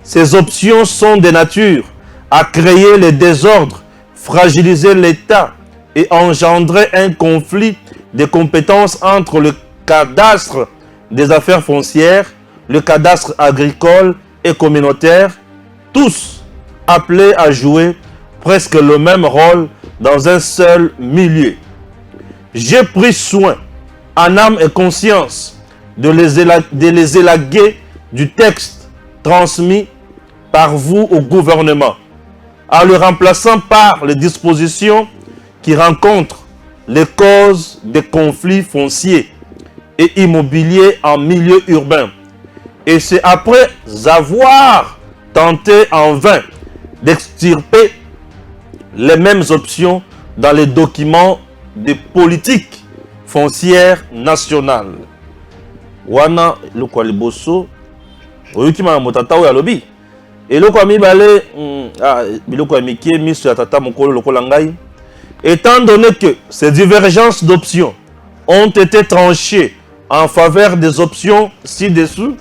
ces options sont de nature à créer les désordres, fragiliser l'État et engendrer un conflit de compétences entre le cadastre des affaires foncières, le cadastre agricole et communautaire, tous appelés à jouer presque le même rôle dans un seul milieu. J'ai pris soin, en âme et conscience, de les élaguer du texte transmis par vous au gouvernement, en le remplaçant par les dispositions qui rencontrent les causes des conflits fonciers et immobiliers en milieu urbain. Et c'est après avoir tenté en vain d'extirper les mêmes options dans les documents de politique foncière nationale. Wana loko liboso oyukima motata oyo alobi eloko amibale biloko amiki miso ya tata mokolo lokola ngai. Étant donné que ces divergences d'options ont été tranchées en faveur des options ci-dessous,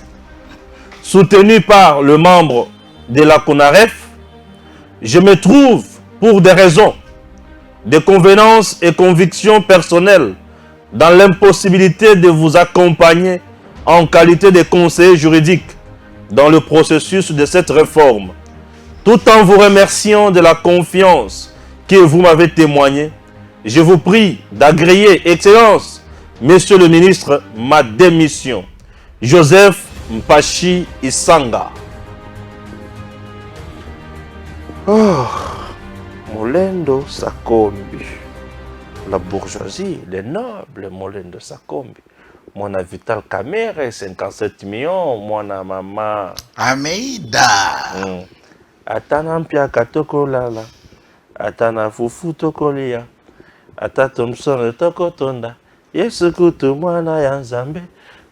soutenues par le membre de la CONAREF, je me trouve, pour des raisons de convenance et conviction personnelle, dans l'impossibilité de vous accompagner en qualité de conseiller juridique dans le processus de cette réforme. Tout en vous remerciant de la confiance que vous m'avez témoigné, je vous prie d'agréer, Excellence, Monsieur le ministre, ma démission. Joseph Mpachi Isanga. Oh, Molendo Sakombi. La bourgeoisie, les nobles, Molendo Sakombi. Mon Vital Kamere, 57 millions, mon maman. Ameida. Atana mpia katoko lala. Atana fufu tokolia. Ata Thompson toko tonda. Yesu kutu mwana ya nzambe.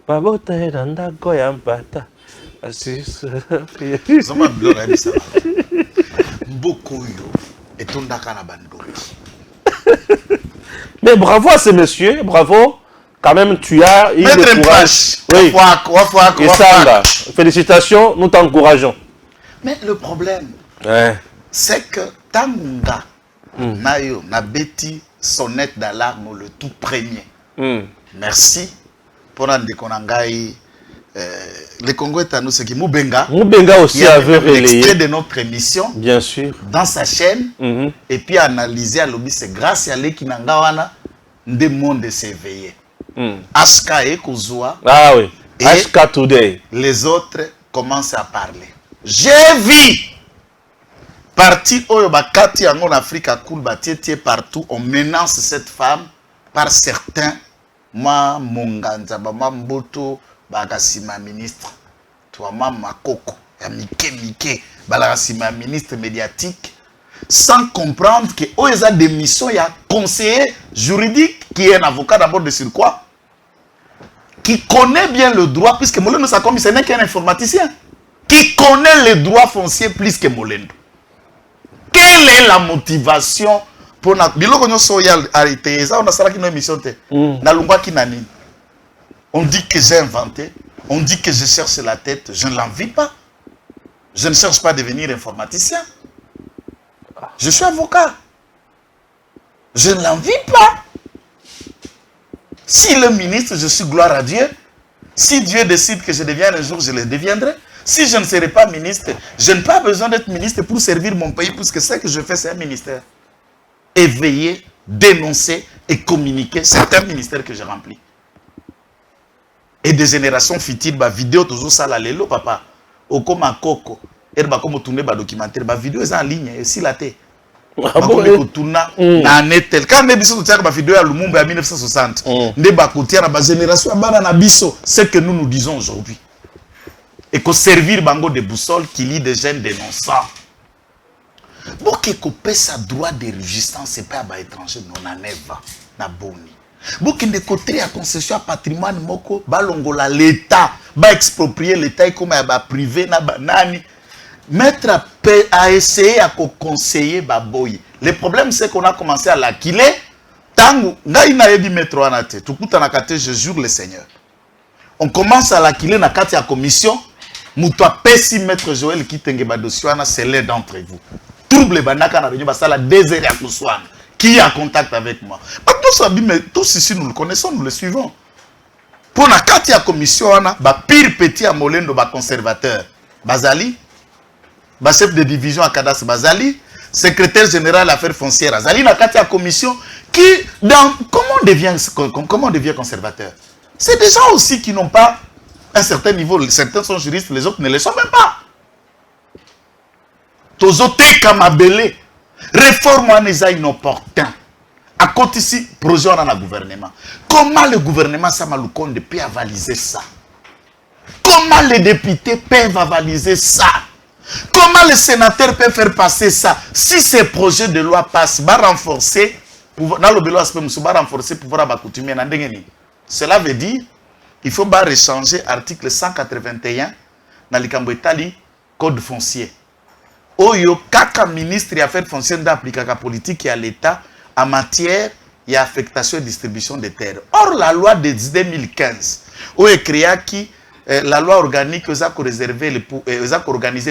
Babota edanda goya mpata. Asisa. Zoma blora bisa. Mboko yo etonda kana bandoki. Mais bravo à ces messieurs, bravo. Quand même, tu as eu le courage. Oui. Isanga, félicitations, nous t'encourageons. Mais le problème, c'est que Tangunga, Nayo, Nabeti, sonnette d'alarme le tout premier. Merci pour Ndekonangai. Le Congo est à nous, ce qui Moubenga. Moubenga aussi avait relayé l'extrait de notre émission. Bien sûr. Dans sa chaîne. Et puis analysé à l'objet, c'est grâce à l'Ekinangawana, des mondes s'éveiller. Ashka et Kouzoua. Ah oui. Ashka Today. Les autres commencent à parler. J'ai vu Parti oyo bakati en Afrique à cool batiétié partout, on menace cette femme par certains ma monganza ba mboto bakasima ministre toi mama koko ya mike balakasima ministre médiatique sans comprendre que oyo a des missions il y a conseiller juridique qui est un avocat d'abord de sur quoi qui connaît bien le droit puisque Molendo ça comme ce n'est qu'un informaticien qui connaît les droits fonciers plus que Molendo. Quelle est la motivation pour na biloko nyoso ya arrêté ça on a sala ki no émission te na lungwa ki nani on dit que j'ai inventé, on dit que je cherche la tête, je ne l'envie pas, je ne cherche pas à devenir informaticien, je suis avocat, je ne l'envie pas. Si le ministre, je suis gloire à Dieu, si Dieu décide que je devienne un jour, je le deviendrai. Si je ne serai pas ministre, je n'ai pas besoin d'être ministre pour servir mon pays, puisque ce que je fais, c'est un ministère. Éveiller, dénoncer et communiquer, c'est un ministère que je remplis. Et des générations futiles, bah vidéo toujours ça la lelo papa. Au comme un coco, et bah comme tourner bah documentaire, bah vidéo est en ligne, et si la té. Bah comme tourner na netel. Quand on biso tiens bah vidéo à Lumumba en 1960, ne bah côté na bah génération bah na biso, c'est que nous disons aujourd'hui. Et qu'on servir bango de boussole qui lit des jeunes dénonçants. Bon, qu'on paie sa droit de résistance, c'est pas à étranger, non, na neva, na boni. Bon, qu'on de côté à concession à patrimoine, moko, balongola l'État, ba exproprier l'État comme à privé, na banani. Mettre à essayer à conseiller baboy. Le problème, c'est qu'on a commencé à l'acquiler. Tango, na ina yebi mettre en atte. Tout coup, je jure le Seigneur. On commence à l'acquiler na kati à commission. Moutoua Pessi Maître Joël qui tenge badosiwana, c'est l'un d'entre vous. Trouble banaka na réunion basala désert à Kousouane. Qui est en contact avec moi? Tous ici nous le connaissons, nous le suivons. Pour la kati à commission ba pire petit à Molendo ba conservateur. Bazali, ba chef de division à Kadas Bazali, secrétaire général affaires foncières Azali na kati à commission qui dans comment on devient conservateur? C'est des gens aussi qui n'ont pas un certain niveau, certains sont juristes, les autres ne le sont même pas. Tozote Kamabele, réforme en est inopportun. À côté ici, projet dans le gouvernement. Comment le gouvernement Samaloukonde peut avaliser ça? Comment les députés peuvent avaliser ça? Comment les sénateurs peuvent faire passer ça? Si ces projets de loi passent, va renforcer, dans le bureau va renforcer pouvoir coutumier. Cela veut dire il faut rechanger l'article 181 dans le code foncier. Oyo kaka ministre des affaires foncières d'appliquer la politique et à l'État en matière d'affectation et distribution des terres. Or, la loi de 2015, où est créé qui la loi organique aux organisé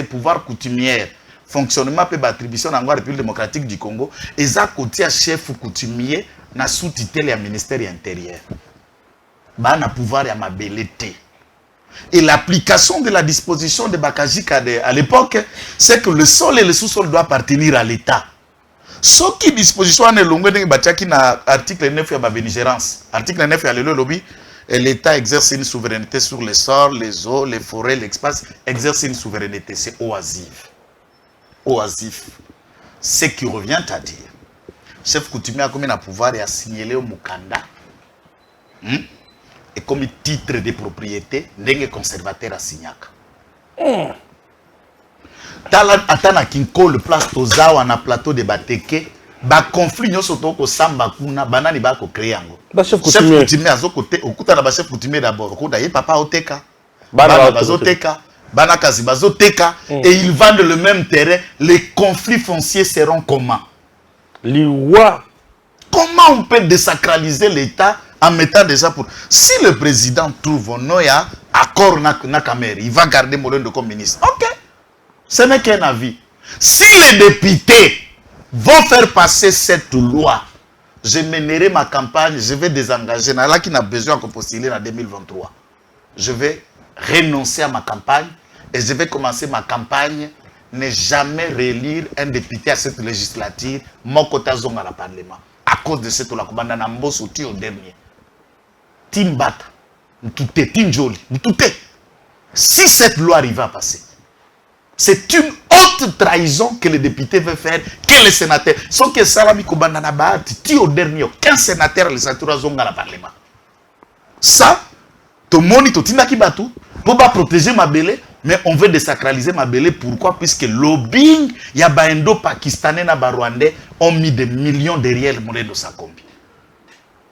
le pouvoir coutumière, fonctionnement et attribution dans la République démocratique du Congo, et ça côté chef coutumier na sous-titré le ministère intérieur. Bah na pouvoir ya mabelete. Et l'application de la disposition de Bakaji Kade à l'époque, c'est que le sol et le sous-sol doivent appartenir à l'État. Ce qui disposition est longue de l'article 9 de la bénigérance. Article 9 de le lobby, l'État exerce une souveraineté sur les sols, les eaux, les forêts, l'espace, exerce une souveraineté. C'est oisif. Oisif. Ce qui revient à dire, chef coutumier a comme un pouvoir et a signalé au Mukanda. Et comme titre de propriété, n'est conservateur à Signaka. Atana kinko le place tozawa na plateau de Bateke, ba conflit nyoso toko samba kuna banani ba ko créer yango. Ba chef coutumier azo côté okuta na ba chef coutumier d'abord, okuta ye papa oteka, bana bazoteka, bana kazi bazoteka et ils vendent le même terrain, les conflits fonciers seront comment? Comment on peut désacraliser l'État en mettant déjà pour... Si le président trouve un accord na Cameroun, il va garder Molendo comme ministre. Ok. Ce n'est qu'un avis. Si les députés vont faire passer cette loi, je mènerai ma campagne, je vais désengager. Là qui n'a besoin de postuler en 2023. Je vais renoncer à ma campagne et je vais commencer ma campagne. Ne jamais réélire un député à cette législature, mon côté à la Parlement. À cause de cette loi, on a au dernier. Timbata, Mtouté, Tinjoli, Mtouté. Si cette loi arrive à passer, C'est une haute trahison que les députés veulent faire, que les sénateurs. Sans que Salami Kobandana Bahati, ti au dernier, qu'un sénateur les sénateurs zonga la parlement. Ça, tout le monde, tout le monde, pour pas protéger ma belé, mais on veut désacraliser ma belé. Pourquoi? Puisque lobbying, il y a des Indo-Pakistanais et Rwandais ont mis des millions derrière le modèle de Sakombi.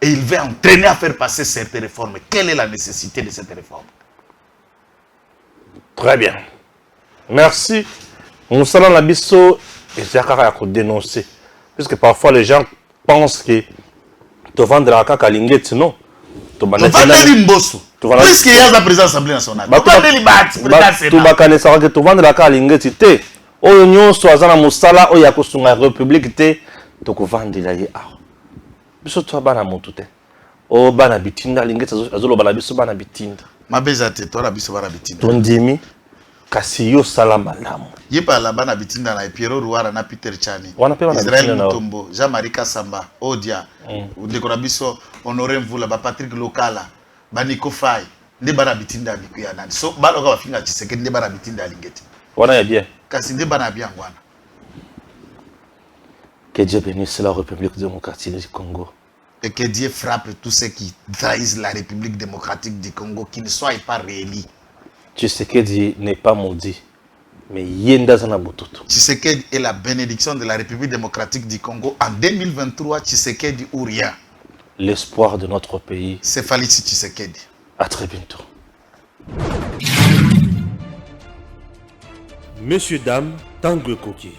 Et il veut entraîner à faire passer cette réforme. Quelle est la nécessité de cette réforme? Très bien. Merci. Nous sommes dans l'abisso et c'est à dénoncer. Puisque parfois les gens pensent que tu vends de la caca à l'inglet, non. Tu vas aller Mbosso. Puisqu'il y a la présidence de l'Assemblée nationale. Tu vas aller Libati. Tu vas aller savoir que tu vends de la caca à l'inglet, tu Oyo soit dans Moussala, Oya Kosunga République, tu vas vendre de la caca. Biso tu vas bana montute. O bana bitinda l'inglet, azolo bana biso bana bitinda. Ma bezate, toi la biso bana bitinda. Tondimi. Kasi yo salama lamu. Yepa la bana bitinda na Pierrot Rouara na Peter Chani. Israël Mutombo, Jean-Marie Kassamba, Odia. Ndeko na biso Honoré Mvula, ba Patrick Lokala, ba Nico Faye. Nde bana bitinda bikuya nani. So bana ka bafinga Tshisekedi nde bana bitinda lingeti. Wana ya bien. Kasi nde bana bien wana. Que Dieu bénisse la République démocratique du Congo. Et que Dieu frappe tous ceux qui trahissent la République démocratique du Congo, qui ne soient pas réélus. Tshisekedi n'est pas maudit, mais Yenda Zanabututu. Tshisekedi est la bénédiction de la République démocratique du Congo. En 2023, Tshisekedi ou rien. L'espoir de notre pays. C'est Félix Tshisekedi. À très bientôt. Messieurs, dames, Tanguy Koki.